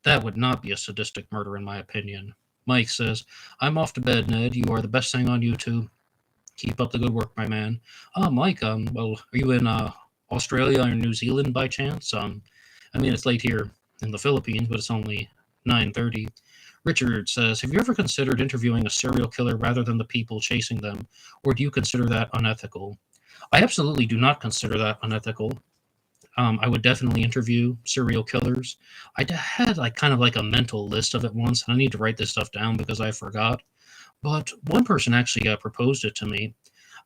that would not be a sadistic murder, in my opinion. Mike says, I'm off to bed, Ned. You are the best thing on YouTube. Keep up the good work, my man. Mike, well, are you in Australia or New Zealand by chance? I mean, it's late here in the Philippines, but it's only 9:30. Richard says, have you ever considered interviewing a serial killer rather than the people chasing them, or do you consider that unethical? I absolutely do not consider that unethical. I would definitely interview serial killers. I had like kind of like a mental list of it once, and I need to write this stuff down because I forgot. But one person actually proposed it to me.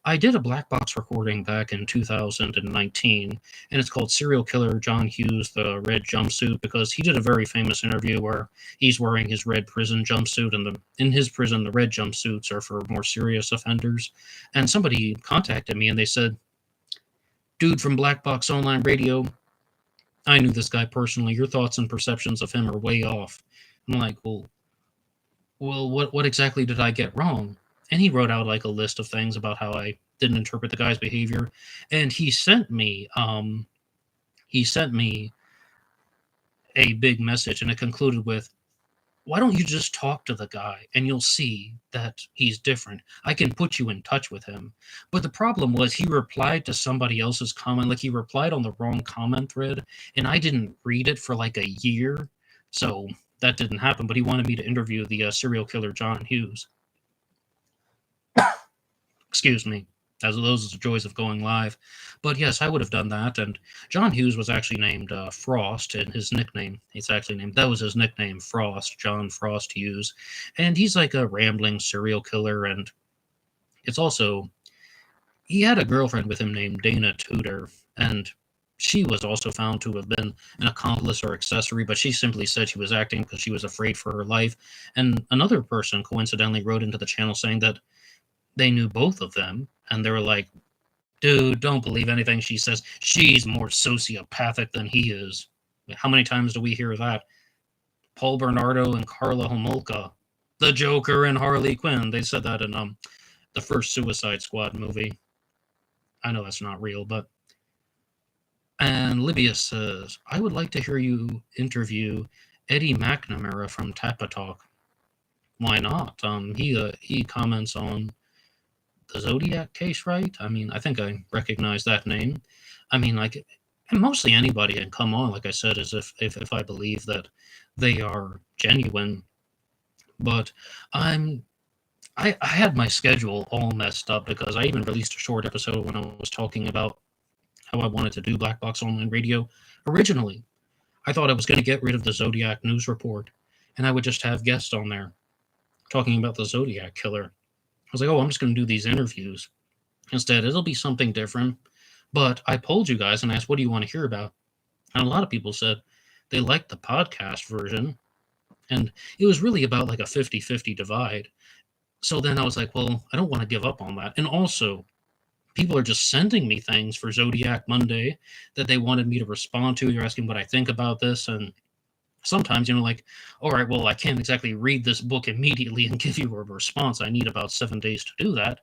I did a black box recording back in 2019, and it's called Serial Killer John Hughes, the Red Jumpsuit, because he did a very famous interview where he's wearing his red prison jumpsuit, and in his prison, the red jumpsuits are for more serious offenders. And somebody contacted me, and they said, dude from Black Box Online Radio, I knew this guy personally. Your thoughts and perceptions of him are way off. I'm like, well, what exactly did I get wrong? And he wrote out like a list of things about how I didn't interpret the guy's behavior. And he sent me a big message, and it concluded with, why don't you just talk to the guy and you'll see that he's different. I can put you in touch with him. But the problem was he replied to somebody else's comment. Like he replied on the wrong comment thread, and I didn't read it for like a year. So that didn't happen. But he wanted me to interview the serial killer John Hughes. Excuse me. Those are the joys of going live. But yes, I would have done that. And John Hughes was actually named Frost, and his nickname, that was his nickname, Frost, John Frost Hughes. And he's like a rambling serial killer. And it's also, he had a girlfriend with him named Dana Tudor. And she was also found to have been an accomplice or accessory, but she simply said she was acting because she was afraid for her life. And another person coincidentally wrote into the channel saying that they knew both of them, and they were like, dude, don't believe anything she says. She's more sociopathic than he is. How many times do we hear that? Paul Bernardo and Carla Homolka, the Joker and Harley Quinn. They said that in the first Suicide Squad movie. I know that's not real, but... And Libya says, I would like to hear you interview Eddie McNamara from Tappa Talk. Why not? He comments on the Zodiac case, right? I mean, I think I recognize that name. I mean, like, and mostly anybody can come on, like I said, as if I believe that they are genuine. But I had my schedule all messed up because I even released a short episode when I was talking about how I wanted to do Black Box Online Radio. Originally, I thought I was going to get rid of the Zodiac News Report, and I would just have guests on there talking about the Zodiac Killer. I was like, oh, I'm just going to do these interviews. Instead, it'll be something different. But I polled you guys and asked, what do you want to hear about? And a lot of people said they liked the podcast version. And it was really about like a 50-50 divide. So then I was like, well, I don't want to give up on that. And also, people are just sending me things for Zodiac Monday that they wanted me to respond to. They're asking what I think about this. And sometimes, like, all right, well, I can't exactly read this book immediately and give you a response. I need about 7 days to do that.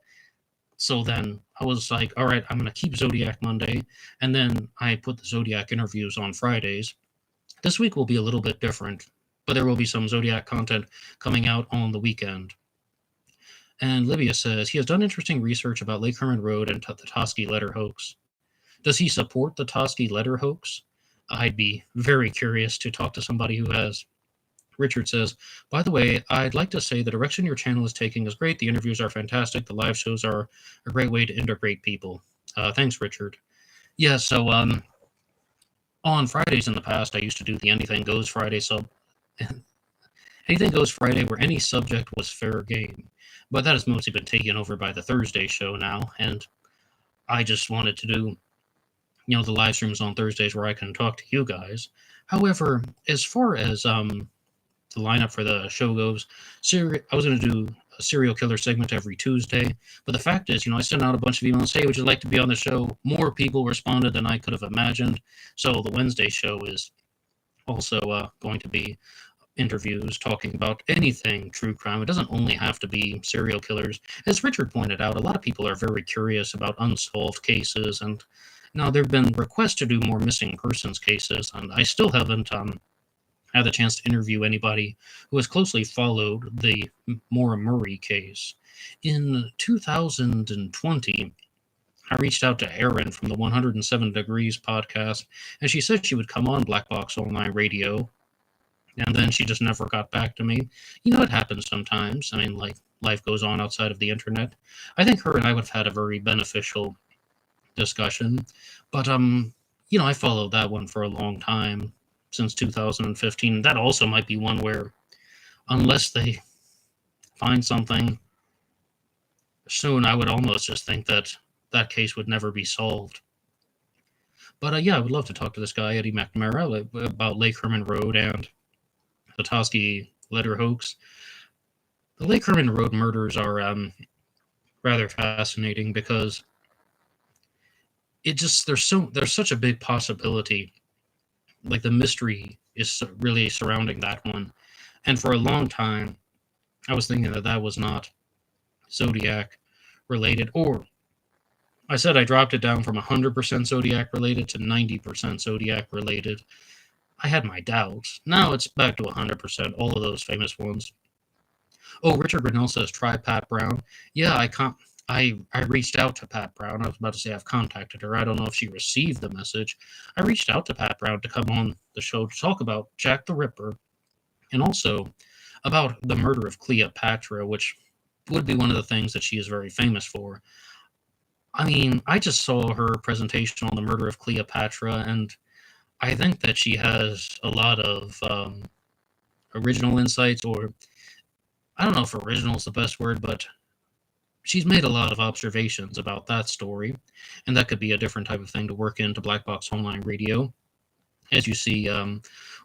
So then I was like, all right, I'm going to keep Zodiac Monday. And then I put the Zodiac interviews on Fridays. This week will be a little bit different, but there will be some Zodiac content coming out on the weekend. And Libya says he has done interesting research about Lake Herman Road and the Toski letter hoax. Does he support the Toski letter hoax? I'd be very curious to talk to somebody who has. Richard says, by the way, I'd like to say the direction your channel is taking is great. The interviews are fantastic. The live shows are a great way to integrate people. Thanks, Richard. Yeah, so on Fridays in the past, I used to do the Anything Goes Friday Anything Goes Friday, where any subject was fair game. But that has mostly been taken over by the Thursday show now, and I just wanted to do, the live streams on Thursdays where I can talk to you guys. However, as far as the lineup for the show goes, I was going to do a serial killer segment every Tuesday, but the fact is, I sent out a bunch of emails, hey, would you like to be on the show? More people responded than I could have imagined, so the Wednesday show is also going to be interviews talking about anything true crime. It doesn't only have to be serial killers. As Richard pointed out, a lot of people are very curious about unsolved cases, and now there have been requests to do more missing persons cases, and I still haven't had the chance to interview anybody who has closely followed the Maura Murray case. In 2020, I reached out to Erin from the 107 Degrees podcast, and she said she would come on BlackBoxOnlineRadio, and then she just never got back to me. It happens sometimes. Life goes on outside of the internet. I think her and I would have had a very beneficial discussion, but I followed that one for a long time, since 2015. That also might be one where, unless they find something soon, I would almost just think that that case would never be solved. But I would love to talk to this guy, Eddie McNamara, about Lake Herman Road and the Toski letter hoax. The Lake Herman Road murders are rather fascinating because there's such a big possibility. Like, the mystery is really surrounding that one. And for a long time, I was thinking that was not Zodiac related, or I said I dropped it down from 100% Zodiac related to 90% Zodiac related. I had my doubts. Now it's back to 100%, all of those famous ones. Oh, Richard Grinnell says, try Pat Brown. Yeah, I reached out to Pat Brown. I was about to say I've contacted her. I don't know if she received the message. I reached out to Pat Brown to come on the show to talk about Jack the Ripper and also about the murder of Cleopatra, which would be one of the things that she is very famous for. I just saw her presentation on the murder of Cleopatra, and I think that she has a lot of original insights, or I don't know if original is the best word, but she's made a lot of observations about that story, and that could be a different type of thing to work into Black Box Online Radio. As you see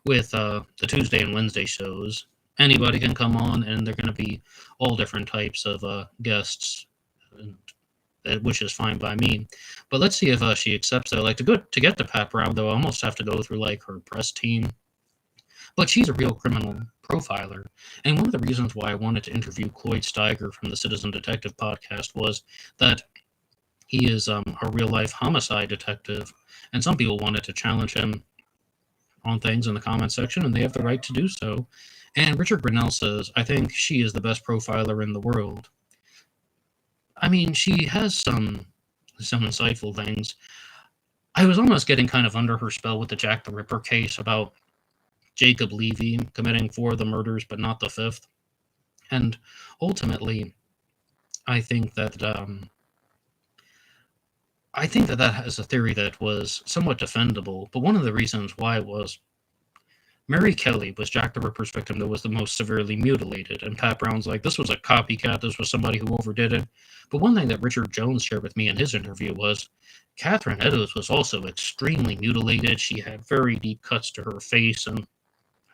with the Tuesday and Wednesday shows, anybody can come on, and they're going to be all different types of guests, which is fine by me. But let's see if she accepts that. To get to Pat Brown, though, I almost have to go through her press team. But she's a real criminal profiler, and one of the reasons why I wanted to interview Cloyd Steiger from the Citizen Detective podcast was that he is a real-life homicide detective, and some people wanted to challenge him on things in the comment section, and they have the right to do so. And Richard Grinnell says, I think she is the best profiler in the world. She has some insightful things. I was almost getting kind of under her spell with the Jack the Ripper case about Jacob Levy committing 4 of the murders, but not the 5th. And ultimately, I think that has a theory that was somewhat defendable. But one of the reasons why was Mary Kelly was Jack the Ripper's victim that was the most severely mutilated, and Pat Brown's like, this was a copycat, this was somebody who overdid it. But one thing that Richard Jones shared with me in his interview was Catherine Eddowes was also extremely mutilated. She had very deep cuts to her face, and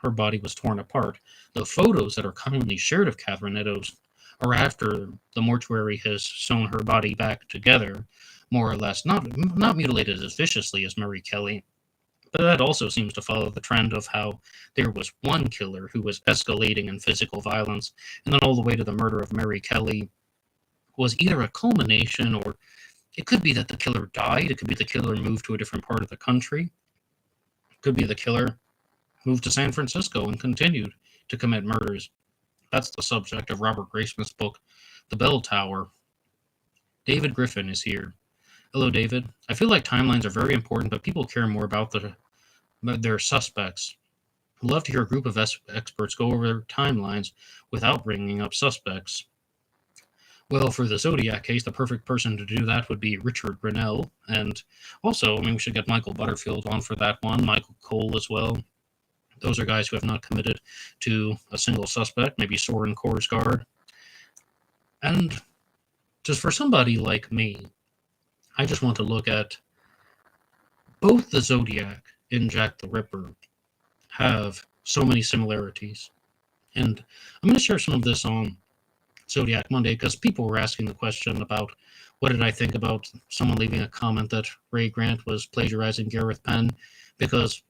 her body was torn apart. The photos that are commonly shared of Catherine Eddowes are after the mortuary has sewn her body back together, more or less, not mutilated as viciously as Mary Kelly. But that also seems to follow the trend of how there was one killer who was escalating in physical violence, and then all the way to the murder of Mary Kelly was either a culmination, or it could be that the killer died. It could be the killer moved to a different part of the country. It could be the killer moved to San Francisco and continued. to commit murders. That's the subject of Robert Graysmith's book, The Bell Tower. David Griffin is here. Hello, David. I feel like timelines are very important, but people care more about their suspects. I'd love to hear a group of experts go over timelines without bringing up suspects. Well, for the Zodiac case, the perfect person to do that would be Richard Grinnell. And also, we should get Michael Butterfield on for that one, Michael Cole as well. Those are guys who have not committed to a single suspect, maybe Soren Korsgaard. And just for somebody like me, I just want to look at both the Zodiac and Jack the Ripper have so many similarities. And I'm going to share some of this on Zodiac Monday because people were asking the question about what did I think about someone leaving a comment that Ray Grant was plagiarizing Gareth Penn, because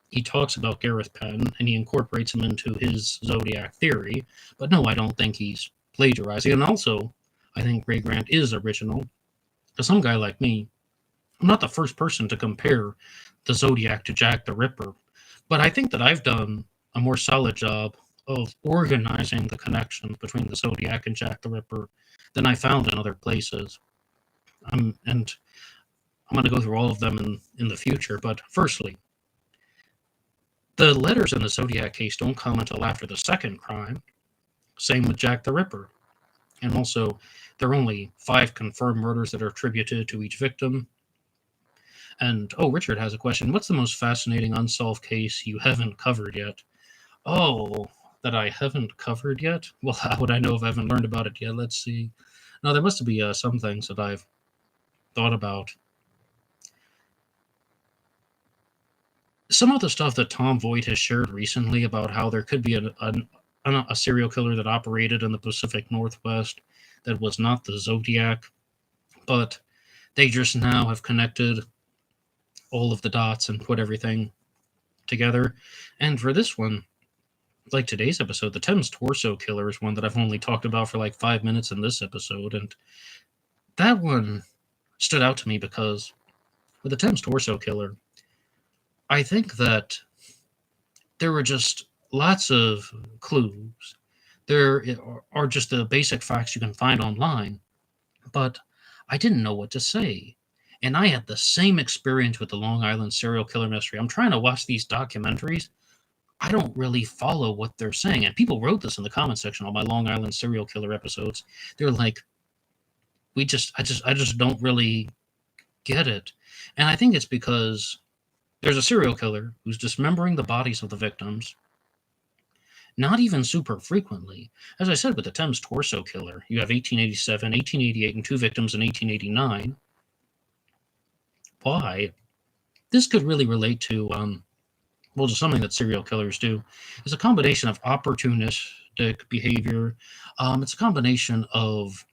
he talks about Gareth Penn and he incorporates him into his Zodiac theory. But no, I don't think he's plagiarizing. And also, I think Ray Grant is original. To some guy like me, I'm not the first person to compare the Zodiac to Jack the Ripper, but I think that I've done a more solid job of organizing the connections between the Zodiac and Jack the Ripper than I found in other places. And I'm going to go through all of them in the future, but firstly, the letters in the Zodiac case don't come until after the second crime. Same with Jack the Ripper. And also, there are only 5 confirmed murders that are attributed to each victim. And, Richard has a question. What's the most fascinating unsolved case you haven't covered yet? That I haven't covered yet? Well, how would I know if I haven't learned about it yet? Let's see. No, there must be some things that I've thought about. Some of the stuff that Tom Voigt has shared recently about how there could be a serial killer that operated in the Pacific Northwest that was not the Zodiac, but they just now have connected all of the dots and put everything together. And for this one, like today's episode, the Thames torso killer is one that I've only talked about for like 5 minutes in this episode. And that one stood out to me because with the Thames torso killer, I think that there were just lots of clues. There are just the basic facts you can find online, but I didn't know what to say. And I had the same experience with the Long Island serial killer mystery. I'm trying to watch these documentaries. I don't really follow what they're saying. And people wrote this in the comment section on my Long Island serial killer episodes. They're like, I just don't really get it. And I think it's because there's a serial killer who's dismembering the bodies of the victims, not even super frequently. As I said with the Thames torso killer, you have 1887, 1888, and 2 victims in 1889. Why? This could really relate to just something that serial killers do. It's a combination of opportunistic behavior. It's a combination of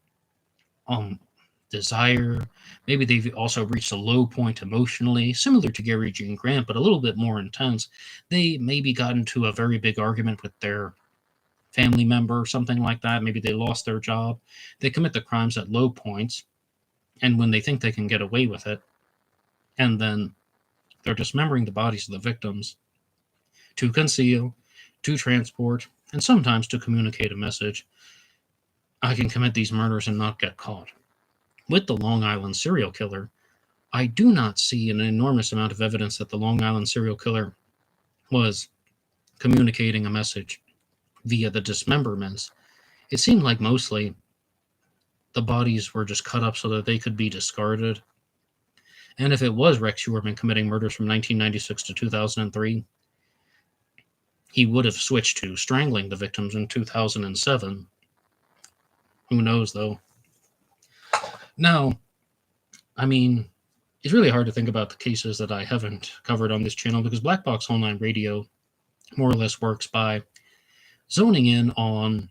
desire. Maybe they've also reached a low point emotionally, similar to Gary Jean Grant, but a little bit more intense. They maybe got into a very big argument with their family member or something like that. Maybe they lost their job. They commit the crimes at low points, and when they think they can get away with it, and then they're dismembering the bodies of the victims to conceal, to transport, and sometimes to communicate a message. I can commit these murders and not get caught. With the Long Island serial killer, I do not see an enormous amount of evidence that the Long Island serial killer was communicating a message via the dismemberments. It seemed like mostly the bodies were just cut up so that they could be discarded. And if it was Rex Heuermann committing murders from 1996 to 2003, he would have switched to strangling the victims in 2007. Who knows, though? Now, it's really hard to think about the cases that I haven't covered on this channel because Black Box Online Radio more or less works by zoning in on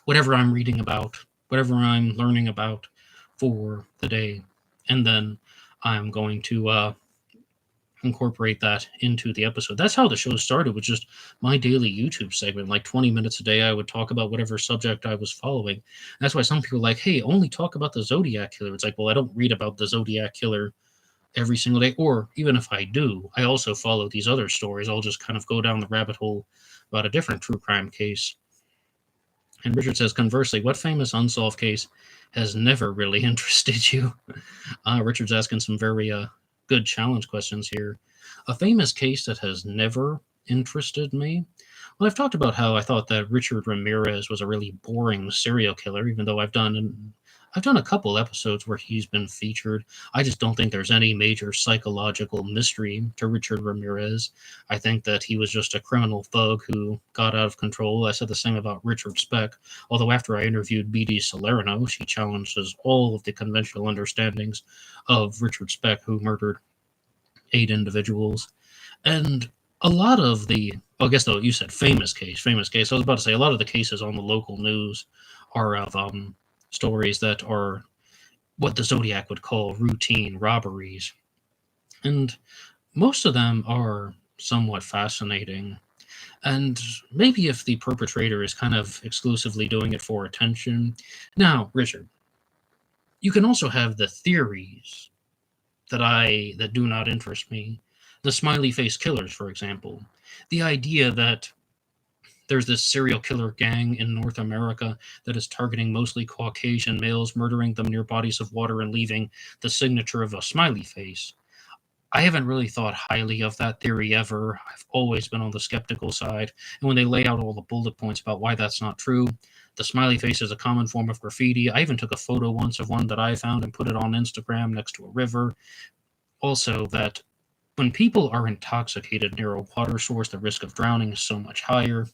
whatever I'm reading about, whatever I'm learning about for the day, and then I'm going to incorporate that into the episode. That's how the show started, with just my daily YouTube segment. Like 20 minutes a day, I would talk about whatever subject I was following. And that's why some people are like, hey, only talk about the Zodiac Killer. It's like, well, I don't read about the Zodiac Killer every single day. Or even if I do, I also follow these other stories. I'll just kind of go down the rabbit hole about a different true crime case. And Richard says, conversely, what famous unsolved case has never really interested you? Richard's asking some very good challenge questions here. A famous case that has never interested me? Well, I've talked about how I thought that Richard Ramirez was a really boring serial killer, even though I've done a couple episodes where he's been featured. I just don't think there's any major psychological mystery to Richard Ramirez. I think that he was just a criminal thug who got out of control. I said the same about Richard Speck, although after I interviewed B.D. Salerno, she challenges all of the conventional understandings of Richard Speck, who murdered 8 individuals. And a lot of the, well, I guess though you said famous case. I was about to say a lot of the cases on the local news are of stories that are what the Zodiac would call routine robberies. And most of them are somewhat fascinating. And maybe if the perpetrator is kind of exclusively doing it for attention. Now, Richard, you can also have the theories that do not interest me. The smiley face killers, for example. The idea that there's this serial killer gang in North America that is targeting mostly Caucasian males, murdering them near bodies of water and leaving the signature of a smiley face. I haven't really thought highly of that theory ever. I've always been on the skeptical side. And when they lay out all the bullet points about why that's not true, the smiley face is a common form of graffiti. I even took a photo once of one that I found and put it on Instagram next to a river. Also, that when people are intoxicated near a water source, the risk of drowning is so much higher.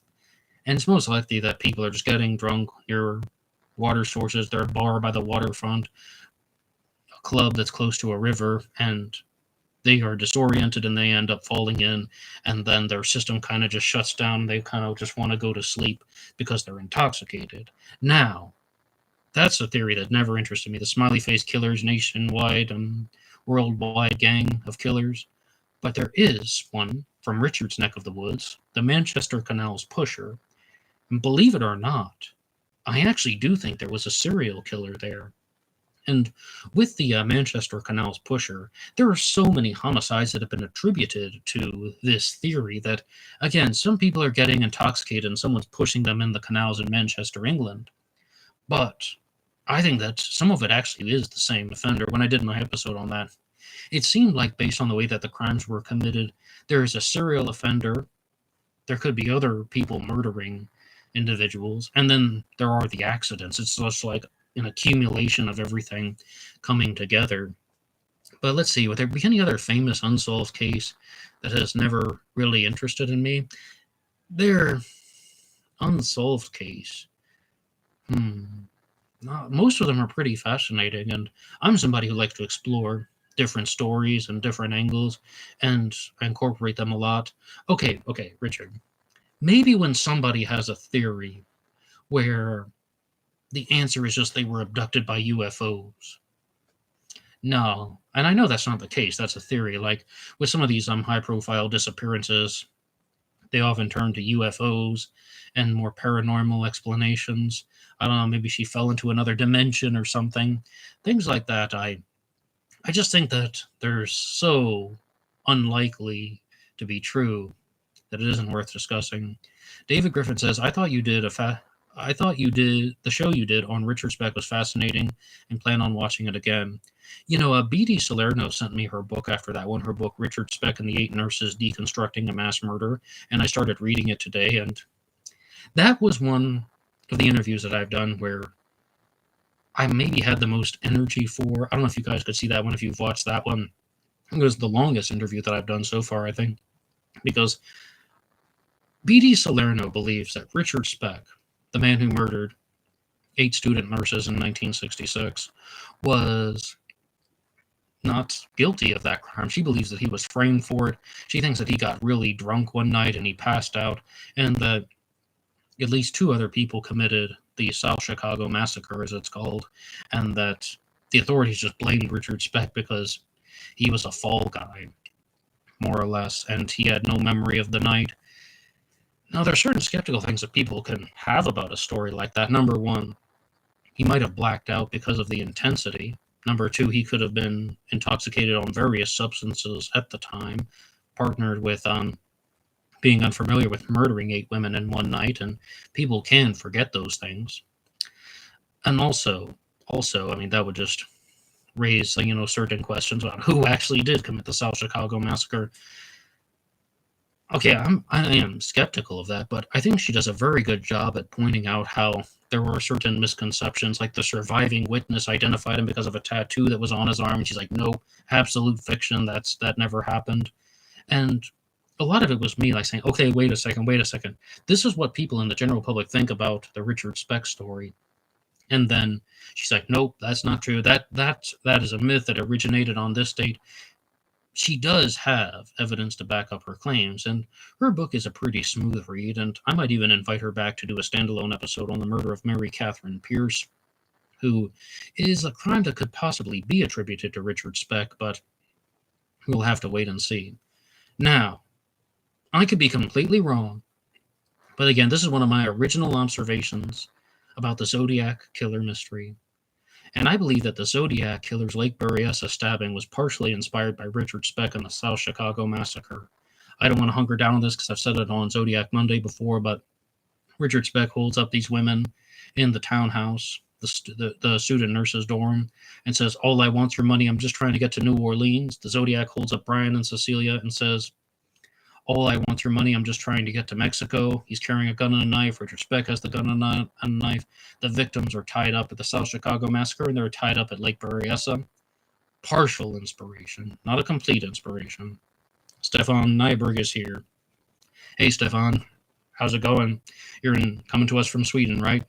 And it's most likely that people are just getting drunk near water sources. They're a bar by the waterfront, a club that's close to a river, and they are disoriented and they end up falling in, and then their system kind of just shuts down. They kind of just want to go to sleep because they're intoxicated. Now, that's a theory that never interested me. The smiley face killers, nationwide and worldwide gang of killers. But there is one from Richard's neck of the woods, the Manchester Canals Pusher. And believe it or not, I actually do think there was a serial killer there. And with the Manchester Canals Pusher, there are so many homicides that have been attributed to this theory that, again, some people are getting intoxicated and someone's pushing them in the canals in Manchester, England. But I think that some of it actually is the same offender. When I did my episode on that, it seemed like, based on the way that the crimes were committed, there is a serial offender. There could be other people murdering individuals, and then there are the accidents. It's just like an accumulation of everything coming together. But let's see, would there be any other famous unsolved case that has never really interested in me? Their unsolved case. Most of them are pretty fascinating, and I'm somebody who likes to explore different stories and different angles and incorporate them a lot. Okay, Richard. Maybe when somebody has a theory where the answer is just they were abducted by UFOs. No, and I know that's not the case. That's a theory. Like with some of these high-profile disappearances, they often turn to UFOs and more paranormal explanations. I don't know, maybe she fell into another dimension or something. Things like that, I just think that they're so unlikely to be true that it isn't worth discussing. David Griffin says, I thought the show you did on Richard Speck was fascinating and plan on watching it again. B.D. Salerno sent me her book after that one, her book, Richard Speck and the 8 Nurses Deconstructing a Mass Murder, and I started reading it today, and that was one of the interviews that I've done where I maybe had the most energy for. I don't know if you guys could see that one if you've watched that one. It was the longest interview that I've done so far, I think, because B.D. Salerno believes that Richard Speck, the man who murdered 8 student nurses in 1966, was not guilty of that crime. She believes that he was framed for it. She thinks that he got really drunk one night and he passed out, and that at least 2 other people committed the South Chicago Massacre, as it's called, and that the authorities just blamed Richard Speck because he was a fall guy, more or less, and he had no memory of the night. Now, there are certain skeptical things that people can have about a story like that. Number 1, he might have blacked out because of the intensity. Number 2, he could have been intoxicated on various substances at the time, partnered with being unfamiliar with murdering 8 women in one night, and people can forget those things. And also, I mean, that would just raise, certain questions about who actually did commit the South Chicago massacre. Okay, I am skeptical of that, but I think she does a very good job at pointing out how there were certain misconceptions, like the surviving witness identified him because of a tattoo that was on his arm, and she's like, no, absolute fiction, that never happened. And a lot of it was me like saying, okay, wait a second. This is what people in the general public think about the Richard Speck story. And then she's like, nope, that's not true. That is a myth that originated on this date. She does have evidence to back up her claims, and her book is a pretty smooth read, and I might even invite her back to do a standalone episode on the murder of Mary Catherine Pierce, who is a crime that could possibly be attributed to Richard Speck, but we'll have to wait and see. Now, I could be completely wrong, but again, this is one of my original observations about the Zodiac Killer mystery. And I believe that the Zodiac Killer's Lake Berryessa stabbing was partially inspired by Richard Speck and the South Chicago Massacre. I don't want to hunker down on this because I've said it on Zodiac Monday before, but Richard Speck holds up these women in the townhouse, the student nurse's dorm, and says, all I want's your money, I'm just trying to get to New Orleans. The Zodiac holds up Brian and Cecilia and says, all I want's your money, I'm just trying to get to Mexico. He's carrying a gun and a knife. Richard Speck has the gun and a knife. The victims are tied up at the South Chicago Massacre, and they're tied up at Lake Berryessa. Partial inspiration, not a complete inspiration. Stefan Nyberg is here. Hey, Stefan. How's it going? You're coming to us from Sweden, right?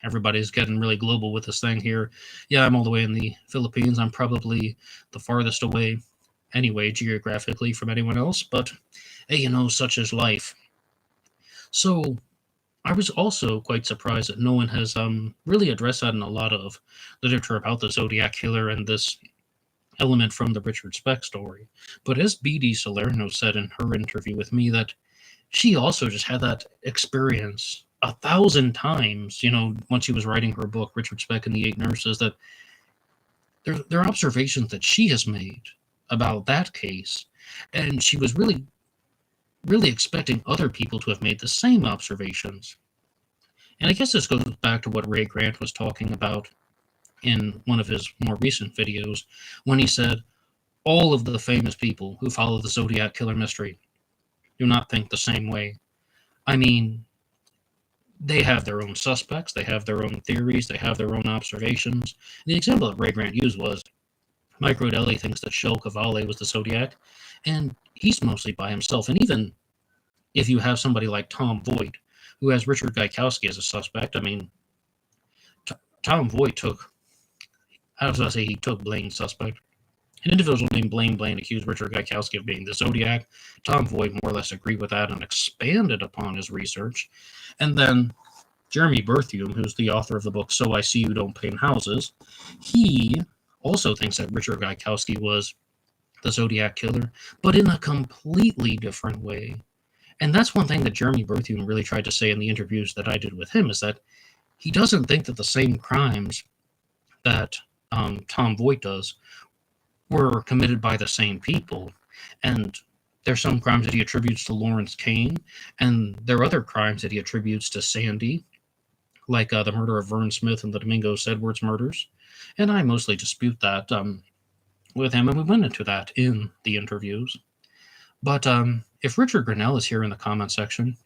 Everybody's getting really global with this thing here. Yeah, I'm all the way in the Philippines. I'm probably the farthest away anyway, geographically, from anyone else, but hey, such is life. So I was also quite surprised that no one has really addressed that in a lot of literature about the Zodiac Killer and this element from the Richard Speck story. But as B.D. Salerno said in her interview with me, that she also just had that experience 1,000 times, when she was writing her book, Richard Speck and the Eight Nurses, that there are observations that she has made about that case, and she was really expecting other people to have made the same observations. And I guess this goes back to what Ray Grant was talking about in one of his more recent videos, when he said, all of the famous people who follow the Zodiac Killer mystery do not think the same way. I mean, they have their own suspects, they have their own theories, they have their own observations. And the example that Ray Grant used was Mike Rodelli thinks that Shel Cavalli was the Zodiac, and he's mostly by himself. And even if you have somebody like Tom Voigt, who has Richard Gaikowski as a suspect, I mean, Tom Voigt took Blaine's suspect. An individual named Blaine accused Richard Gaikowski of being the Zodiac. Tom Voigt more or less agreed with that and expanded upon his research. And then Jeremy Berthium, who's the author of the book So I See You Don't Paint Houses, he also thinks that Richard Gaikowski was the Zodiac Killer, but in a completely different way. And that's one thing that Jeremy Berthium really tried to say in the interviews that I did with him, is that he doesn't think that the same crimes that Tom Voigt does were committed by the same people. And there's some crimes that he attributes to Lawrence Kane, and there are other crimes that he attributes to Sandy, like the murder of Vern Smith and the Domingos Edwards murders. And I mostly dispute that with him, and we went into that in the interviews. But if Richard Grinnell is here in the comment section,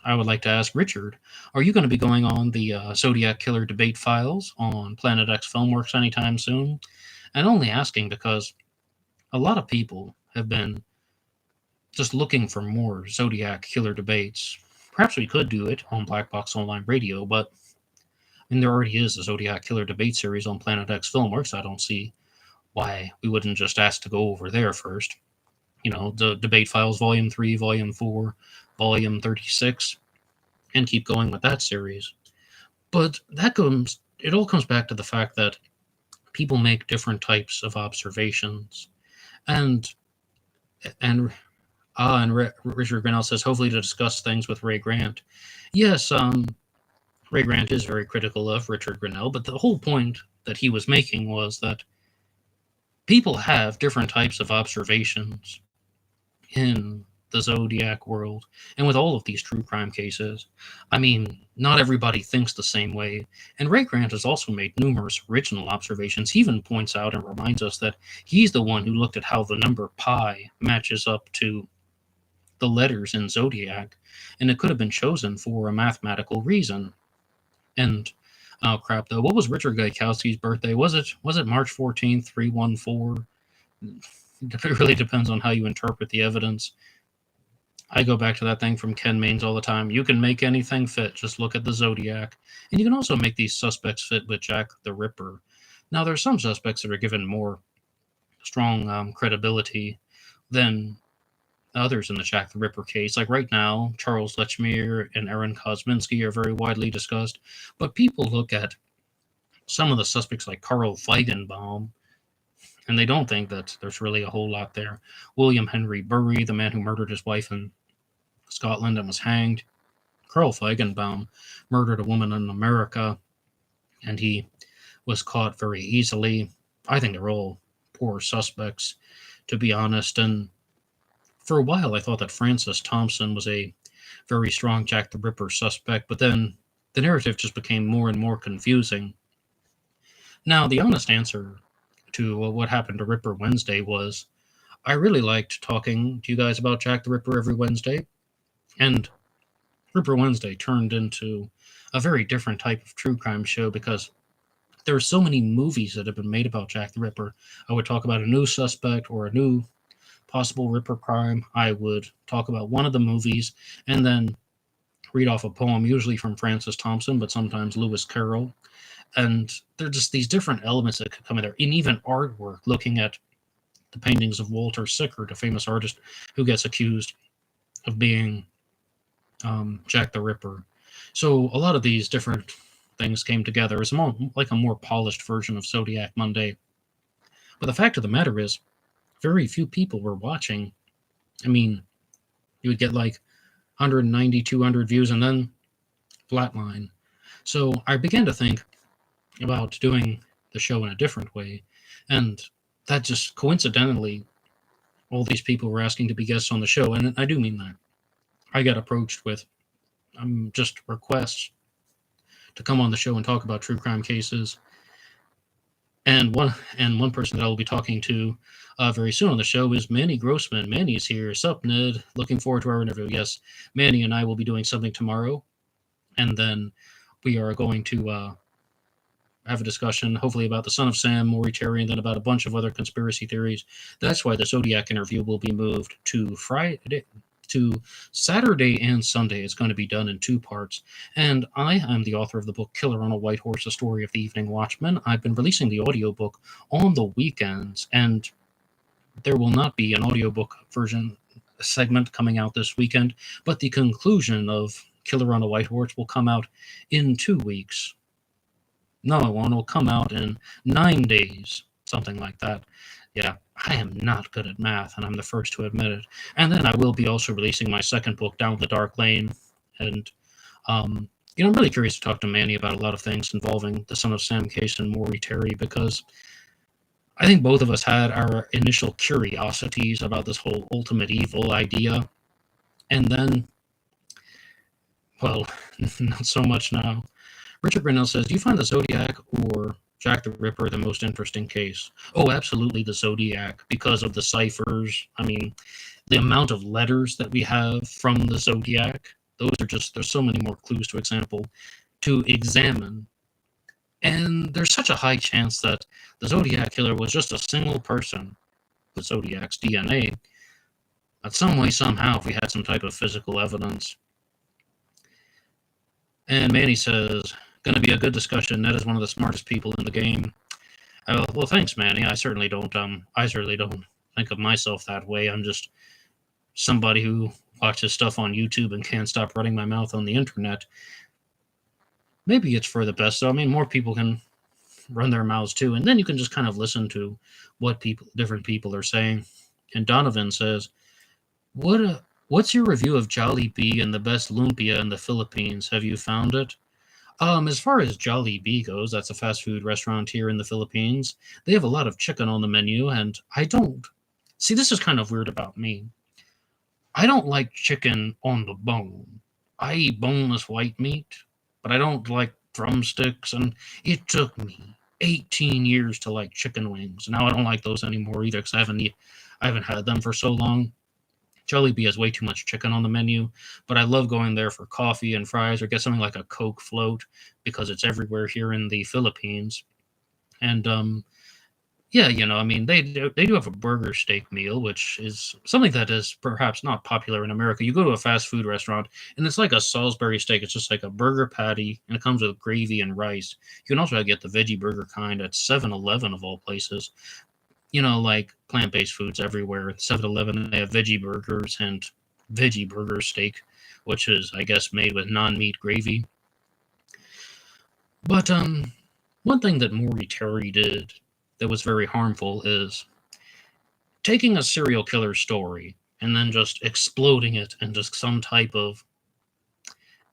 I would like to ask Richard, are you going to be going on the Zodiac Killer debate files on Planet X Filmworks anytime soon? And only asking because a lot of people have been just looking for more Zodiac Killer debates. Perhaps we could do it on Black Box Online Radio, but there already is a Zodiac Killer debate series on Planet X Filmworks. I don't see why we wouldn't just ask to go over there first. The debate files, Volume 3, Volume 4, Volume 36, and keep going with that series. But it all comes back to the fact that people make different types of observations. And Richard Grinnell says, hopefully to discuss things with Ray Grant. Yes, Ray Grant is very critical of Richard Grinnell, but the whole point that he was making was that people have different types of observations in the Zodiac world, and with all of these true crime cases. I mean, not everybody thinks the same way, and Ray Grant has also made numerous original observations. He even points out and reminds us that he's the one who looked at how the number pi matches up to the letters in Zodiac, and it could have been chosen for a mathematical reason. And oh crap, though, what was Richard Gaikowski's birthday? Was it March 14th, 314? It really depends on how you interpret the evidence. I go back to that thing from Ken Maines all the time. You can make anything fit. Just look at the Zodiac. And you can also make these suspects fit with Jack the Ripper. Now, there are some suspects that are given more strong credibility than others in the Jack the Ripper case. Like right now, Charles Lechmere and Aaron Kosminski are very widely discussed. But people look at some of the suspects like Carl Feigenbaum, and they don't think that there's really a whole lot there. William Henry Burry, the man who murdered his wife in Scotland and was hanged. Carl Feigenbaum murdered a woman in America, and he was caught very easily. I think they're all poor suspects, to be honest. And for a while, I thought that Francis Thompson was a very strong Jack the Ripper suspect, but then the narrative just became more and more confusing. Now, the honest answer to what happened to Ripper Wednesday was I really liked talking to you guys about Jack the Ripper every Wednesday, and Ripper Wednesday turned into a very different type of true crime show because there are so many movies that have been made about Jack the Ripper. I would talk about a new suspect or a new possible Ripper crime. I would talk about one of the movies and then read off a poem, usually from Francis Thompson, but sometimes Lewis Carroll. And there are just these different elements that could come in there, and even artwork, looking at the paintings of Walter Sickert, a famous artist who gets accused of being Jack the Ripper. So a lot of these different things came together as like a more polished version of Zodiac Monday. But the fact of the matter is, very few people were watching. I mean, you would get like 190, 200 views and then flatline. So I began to think about doing the show in a different way. And that just coincidentally, all these people were asking to be guests on the show. And I do mean that. I got approached with just requests to come on the show and talk about true crime cases. And one person that I will be talking to very soon on the show is Manny Grossman. Manny is here. Sup, Ned? Looking forward to our interview. Yes, Manny and I will be doing something tomorrow. And then we are going to have a discussion, hopefully about the Son of Sam, Maury Terry, and then about a bunch of other conspiracy theories. That's why the Zodiac interview will be moved to Saturday and Sunday. It's going to be done in 2 parts. And I am the author of the book Killer on a White Horse, A Story of the Evening Watchman. I've been releasing the audiobook on the weekends, and there will not be an audiobook version segment coming out this weekend, but the conclusion of Killer on a White Horse will come out in 2 weeks. No, it won't. It'll come out in 9 days, something like that. Yeah, I am not good at math, and I'm the first to admit it. And then I will be also releasing my second book, Down the Dark Lane. And, I'm really curious to talk to Manny about a lot of things involving the Son of Sam case and Maury Terry, because I think both of us had our initial curiosities about this whole ultimate evil idea. And then, well, not so much now. Richard Grinnell says, do you find the Zodiac or Jack the Ripper the most interesting case? Oh, absolutely the Zodiac, because of the ciphers. I mean, the amount of letters that we have from the Zodiac, there's so many more clues to examine. And there's such a high chance that the Zodiac killer was just a single person with Zodiac's DNA. But some way, somehow, if we had some type of physical evidence. And Manny says, going to be a good discussion. Ned is one of the smartest people in the game. Well, thanks, Manny. I certainly don't think of myself that way. I'm just somebody who watches stuff on YouTube and can't stop running my mouth on the internet. Maybe it's for the best, though. I mean, more people can run their mouths too, and then you can just kind of listen to what different people are saying. And Donovan says, what's your review of Jollibee and the best lumpia in the Philippines? Have you found it? As far as Jollibee goes, that's a fast food restaurant here in the Philippines. They have a lot of chicken on the menu, and I don't... See, this is kind of weird about me. I don't like chicken on the bone. I eat boneless white meat, but I don't like drumsticks. And it took me 18 years to like chicken wings. Now I don't like those anymore either because I haven't had them for so long. Jollibee has way too much chicken on the menu, but I love going there for coffee and fries or get something like a Coke float because it's everywhere here in the Philippines. And yeah, I mean, they do have a burger steak meal, which is something that is perhaps not popular in America. You go to a fast food restaurant, and it's like a Salisbury steak. It's just like a burger patty, and it comes with gravy and rice. You can also get the veggie burger kind at 7-Eleven of all places. Like plant-based foods everywhere. At 7-Eleven, they have veggie burgers and veggie burger steak, which is, I guess, made with non-meat gravy. But one thing that Maury Terry did that was very harmful is taking a serial killer story and then just exploding it into some type of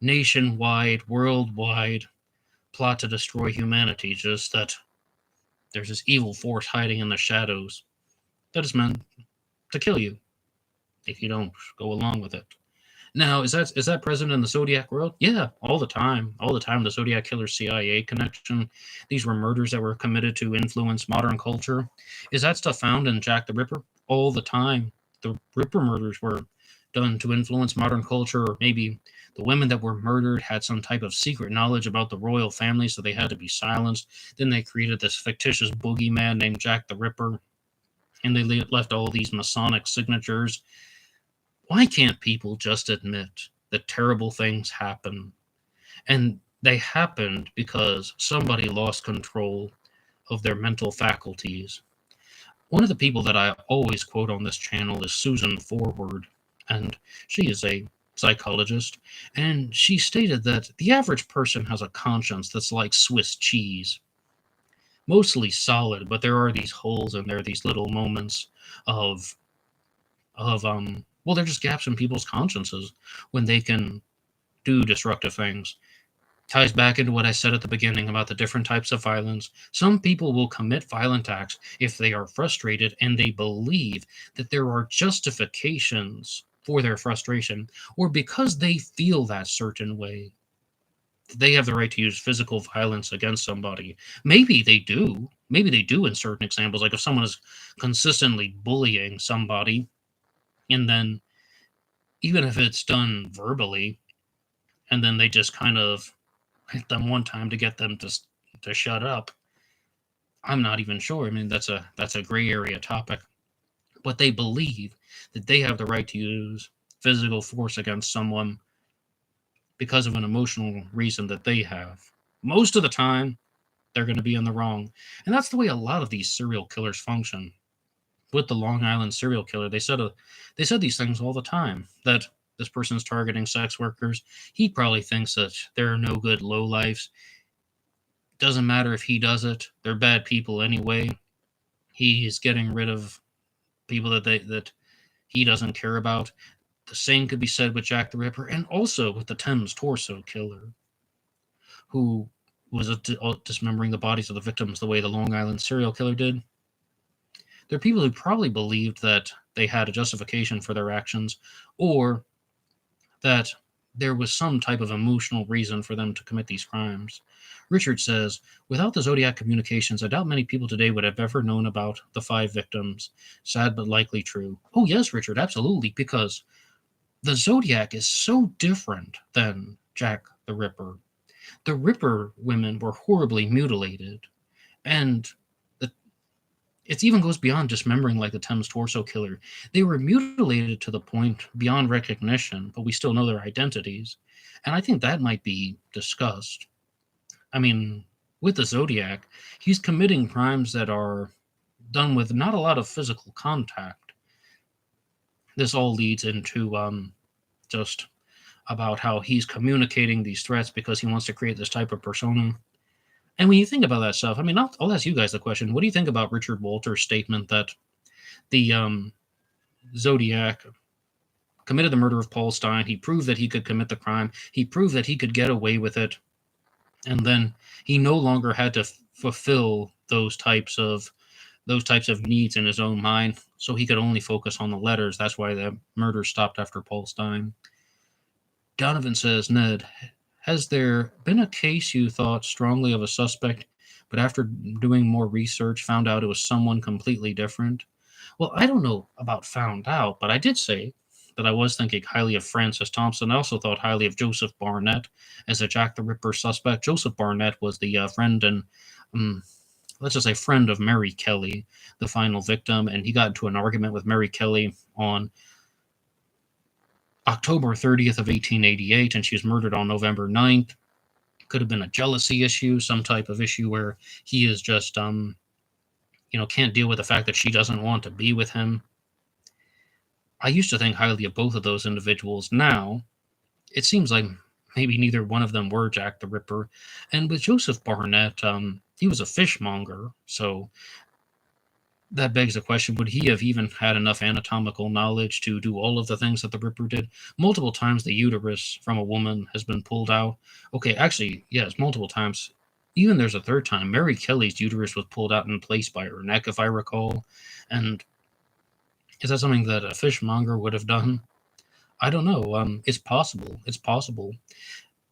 nationwide, worldwide plot to destroy humanity. Just that there's this evil force hiding in the shadows that is meant to kill you if you don't go along with it. Now, is that present in the Zodiac world? Yeah, all the time. All the time, the Zodiac Killer CIA connection. These were murders that were committed to influence modern culture. Is that stuff found in Jack the Ripper? All the time. The Ripper murders were done to influence modern culture, or maybe the women that were murdered had some type of secret knowledge about the royal family, so they had to be silenced. Then they created this fictitious boogeyman named Jack the Ripper, and they left all these Masonic signatures. Why can't people just admit that terrible things happen? And they happened because somebody lost control of their mental faculties. One of the people that I always quote on this channel is Susan Forward, and she is a psychologist, and she stated that the average person has a conscience that's like Swiss cheese, mostly solid, but there are these holes in there, these little moments of well, they're just gaps in people's consciences when they can do destructive things. Ties back into what I said at the beginning about the different types of violence. Some people will commit violent acts if they are frustrated and they believe that there are justifications for their frustration, or because they feel that certain way, they have the right to use physical violence against somebody. Maybe they do. Maybe they do in certain examples. Like if someone is consistently bullying somebody, and then even if it's done verbally, and then they just kind of hit them one time to get them to shut up. I'm not even sure. I mean, that's a gray area topic, but they believe that they have the right to use physical force against someone because of an emotional reason that they have. Most of the time, they're going to be in the wrong, and that's the way a lot of these serial killers function. With the Long Island serial killer, they said these things all the time, that this person's targeting sex workers. He probably thinks that they're no good lowlifes. Doesn't matter if he does it; they're bad people anyway. He's getting rid of people that he doesn't care about. The same could be said with Jack the Ripper, and also with the Thames torso killer, who was dismembering the bodies of the victims the way the Long Island serial killer did. There are people who probably believed that they had a justification for their actions, or that there was some type of emotional reason for them to commit these crimes. Richard says, without the Zodiac communications, I doubt many people today would have ever known about the 5 victims. Sad but likely true. Oh, yes, Richard, absolutely, because the Zodiac is so different than Jack the Ripper. The Ripper women were horribly mutilated, and it even goes beyond dismembering like the Thames torso killer. They were mutilated to the point beyond recognition, but we still know their identities. And I think that might be discussed. I mean, with the Zodiac, he's committing crimes that are done with not a lot of physical contact. This all leads into just about how he's communicating these threats because he wants to create this type of persona. And when you think about that stuff, I mean, I'll ask you guys the question. What do you think about Richard Walter's statement that the Zodiac committed the murder of Paul Stein? He proved that he could commit the crime. He proved that he could get away with it. And then he no longer had to fulfill those types of needs in his own mind. so he could only focus on the letters. That's why the murder stopped after Paul's time. Donovan says, Ned, has there been a case you thought strongly of a suspect, but after doing more research found out it was someone completely different? Well, I don't know about found out, but I did say that I was thinking highly of Francis Thompson. I also thought highly of Joseph Barnett as a Jack the Ripper suspect. Joseph Barnett was the friend and, let's just say, friend of Mary Kelly, the final victim, and he got into an argument with Mary Kelly on October 30th of 1888, and she was murdered on November 9th. Could have been a jealousy issue, some type of issue where he is just, can't deal with the fact that she doesn't want to be with him. I used to think highly of both of those individuals. Now, it seems like maybe neither one of them were Jack the Ripper. And with Joseph Barnett, he was a fishmonger, so that begs the question, would he have even had enough anatomical knowledge to do all of the things that the Ripper did? Multiple times the uterus from a woman has been pulled out. Okay, actually, yes, multiple times. Even there's a third time. Mary Kelly's uterus was pulled out in place by her neck, if I recall. And is that something that a fishmonger would have done? I don't know. It's possible. It's possible.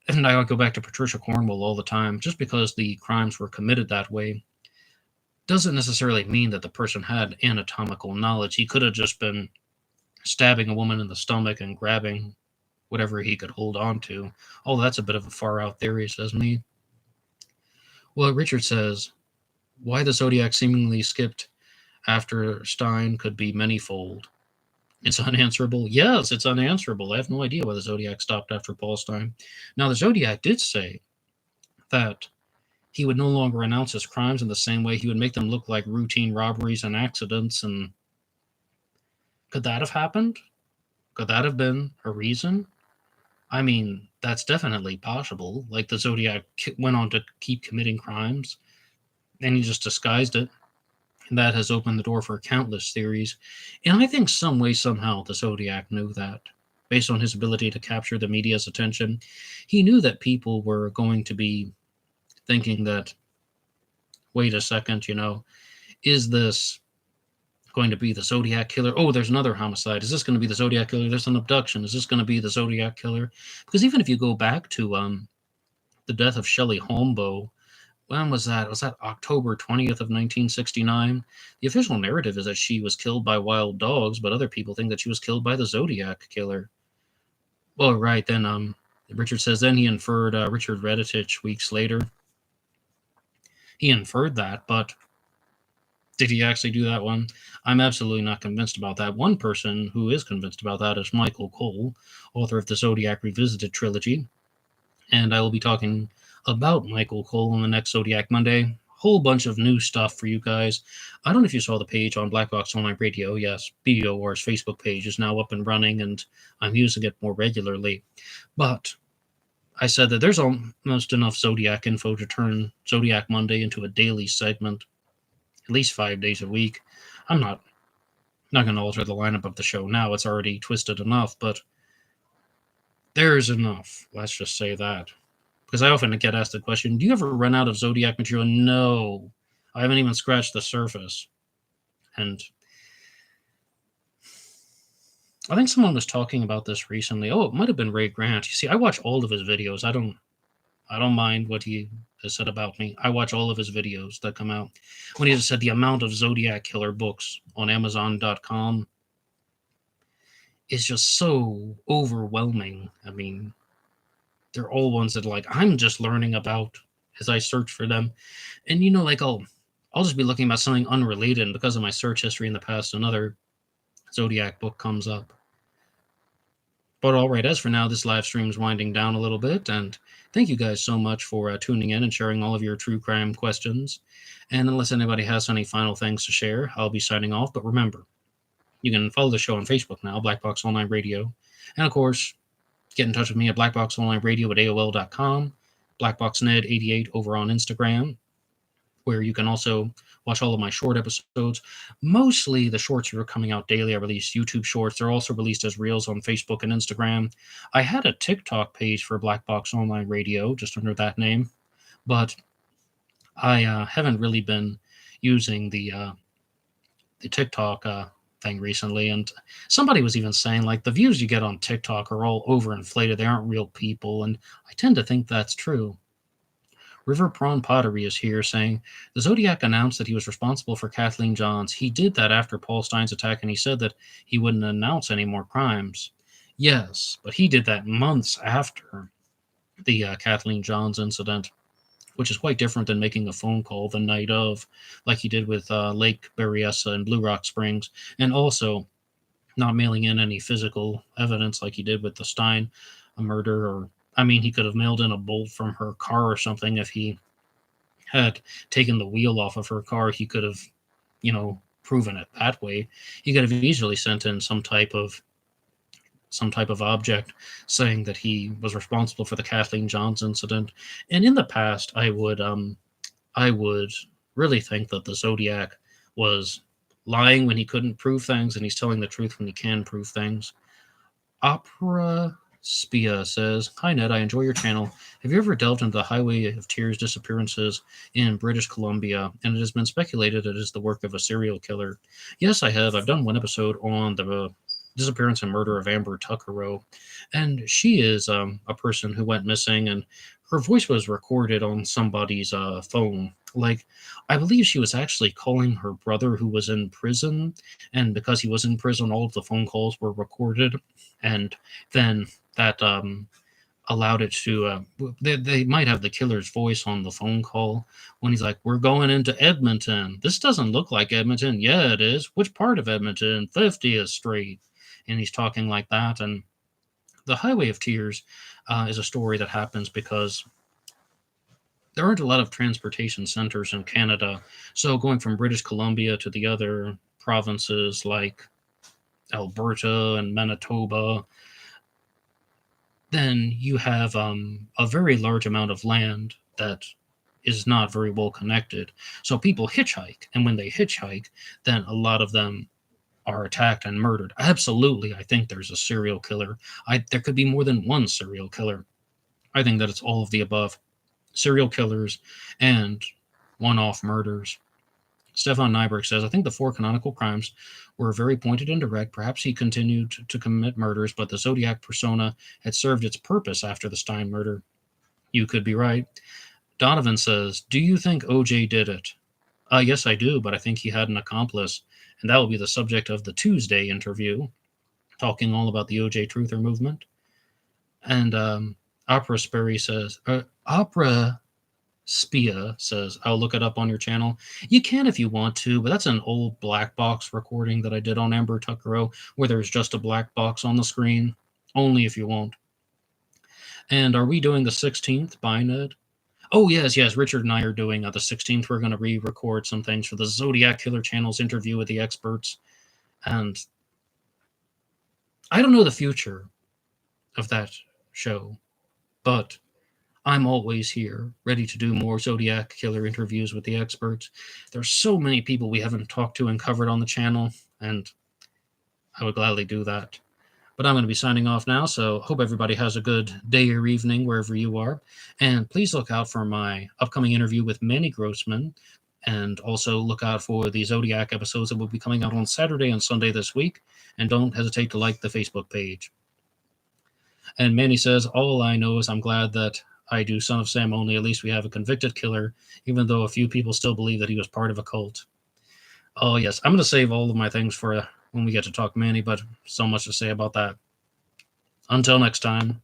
And I go back to Patricia Cornwell all the time. Just because the crimes were committed that way doesn't necessarily mean that the person had anatomical knowledge. He could have just been stabbing a woman in the stomach and grabbing whatever he could hold on to. Oh, that's a bit of a far out theory, says me. Well, Richard says, why the Zodiac seemingly skipped after Stein could be manyfold. It's unanswerable. Yes, it's unanswerable. I have no idea why the Zodiac stopped after Paul Stein. Now, the Zodiac did say that he would no longer announce his crimes in the same way. He would make them look like routine robberies and accidents. And could that have happened? Could that have been a reason? I mean, that's definitely possible. Like the Zodiac went on to keep committing crimes, and he just disguised it. And that has opened the door for countless theories. And I think some way, somehow, the Zodiac knew that. Based on his ability to capture the media's attention, he knew that people were going to be thinking that, wait a second, is this going to be the Zodiac killer? Oh, there's another homicide. Is this going to be the Zodiac killer? There's an abduction. Is this going to be the Zodiac killer? Because even if you go back to the death of Shelley Holmboe, when was that? Was that October 20th of 1969? The official narrative is that she was killed by wild dogs, but other people think that she was killed by the Zodiac killer. Well, right, then Richard says, then he inferred Richard Redditich weeks later. He inferred that, but did he actually do that one? I'm absolutely not convinced about that. One person who is convinced about that is Michael Cole, author of the Zodiac Revisited trilogy. And I will be talking about Michael Cole on the next Zodiac Monday. Whole bunch of new stuff for you guys. I don't know if you saw the page on Black Box Online Radio. Yes, BBOR's Facebook page is now up and running, and I'm using it more regularly. But I said that there's almost enough Zodiac info to turn Zodiac Monday into a daily segment, at least 5 days a week. I'm not going to alter the lineup of the show now. It's already twisted enough, but there's enough. Let's just say that. Because I often get asked the question, do you ever run out of Zodiac material? No. I haven't even scratched the surface. And I think someone was talking about this recently. Oh, it might have been Ray Grant. You see, I watch all of his videos. I don't mind what he has said about me. I watch all of his videos that come out. When he just said the amount of Zodiac killer books on Amazon.com is just so overwhelming. I mean, they're all ones that I'm just learning about as I search for them. And I'll just be looking about something unrelated, and because of my search history in the past, another Zodiac book comes up. But all right, as for now, this live stream is winding down a little bit, and thank you guys so much for tuning in and sharing all of your true crime questions. And unless anybody has any final things to share, I'll be signing off. But remember, you can follow the show on Facebook now, Black Box Online Radio. And of course, get in touch with me at BlackBoxOnlineRadio at AOL.com, BlackBoxNed88 over on Instagram, where you can also watch all of my short episodes. Mostly the shorts are coming out daily. I release YouTube shorts. They're also released as reels on Facebook and Instagram. I had a TikTok page for Black Box Online Radio, just under that name, but I haven't really been using the TikTok thing recently, and somebody was even saying, like, the views you get on TikTok are all overinflated. They aren't real people, and I tend to think that's true. River Prawn Pottery is here saying, the Zodiac announced that he was responsible for Kathleen Johns. He did that after Paul Stein's attack, and he said that he wouldn't announce any more crimes. Yes, but he did that months after the Kathleen Johns incident, which is quite different than making a phone call the night of, like he did with Lake Berryessa and Blue Rock Springs, and also not mailing in any physical evidence like he did with the Stein murder. Or, I mean, he could have mailed in a bolt from her car or something. If he had taken the wheel off of her car, he could have, proven it that way. He could have easily sent in some type of object saying that he was responsible for the Kathleen Johns incident. And in the past, I would really think that the Zodiac was lying when he couldn't prove things, and he's telling the truth when he can prove things. Opera Spia says, hi Ned, I enjoy your channel. Have you ever delved into the Highway of Tears disappearances in British Columbia? And it has been speculated it is the work of a serial killer. Yes, I have. I've done one episode on the disappearance and murder of Amber Tuckerow, and she is a person who went missing, and her voice was recorded on somebody's phone. Like, I believe she was actually calling her brother who was in prison, and because he was in prison, all of the phone calls were recorded, and then that allowed it to they might have the killer's voice on the phone call when he's like, we're going into Edmonton. This doesn't look like Edmonton. Yeah, it is. Which part of Edmonton? 50th Street. And he's talking like that. And the Highway of Tears is a story that happens because there aren't a lot of transportation centers in Canada. So going from British Columbia to the other provinces like Alberta and Manitoba, then you have a very large amount of land that is not very well connected. So people hitchhike, and when they hitchhike, then a lot of them are attacked and murdered. Absolutely, I think there's a serial killer. There could be more than one serial killer. I think that it's all of the above. Serial killers and one-off murders. Stefan Nyberg says, I think the 4 canonical crimes were very pointed and direct. Perhaps he continued to commit murders, but the Zodiac persona had served its purpose after the Stein murder. You could be right. Donovan says, do you think OJ did it? Yes, I do, but I think he had an accomplice, and that will be the subject of the Tuesday interview, talking all about the OJ Truther movement. And Opera Sperry says, Opera Spia says, I'll look it up on your channel. You can if you want to, but that's an old black box recording that I did on Amber Tuckerow, where there's just a black box on the screen. Only if you won't. And are we doing the 16th by Ned? Oh, yes. Richard and I are doing the 16th. We're going to re-record some things for the Zodiac Killer Channel's interview with the experts. And I don't know the future of that show, but I'm always here, ready to do more Zodiac Killer interviews with the experts. There's so many people we haven't talked to and covered on the channel, and I would gladly do that. But I'm going to be signing off now, so hope everybody has a good day or evening wherever you are. And please look out for my upcoming interview with Manny Grossman, and also look out for the Zodiac episodes that will be coming out on Saturday and Sunday this week. And don't hesitate to like the Facebook page. And Manny says, all I know is I'm glad that I do Son of Sam only. At least we have a convicted killer, even though a few people still believe that he was part of a cult. Oh, yes. I'm going to save all of my things for when we get to talk Manny, but so much to say about that. Until next time.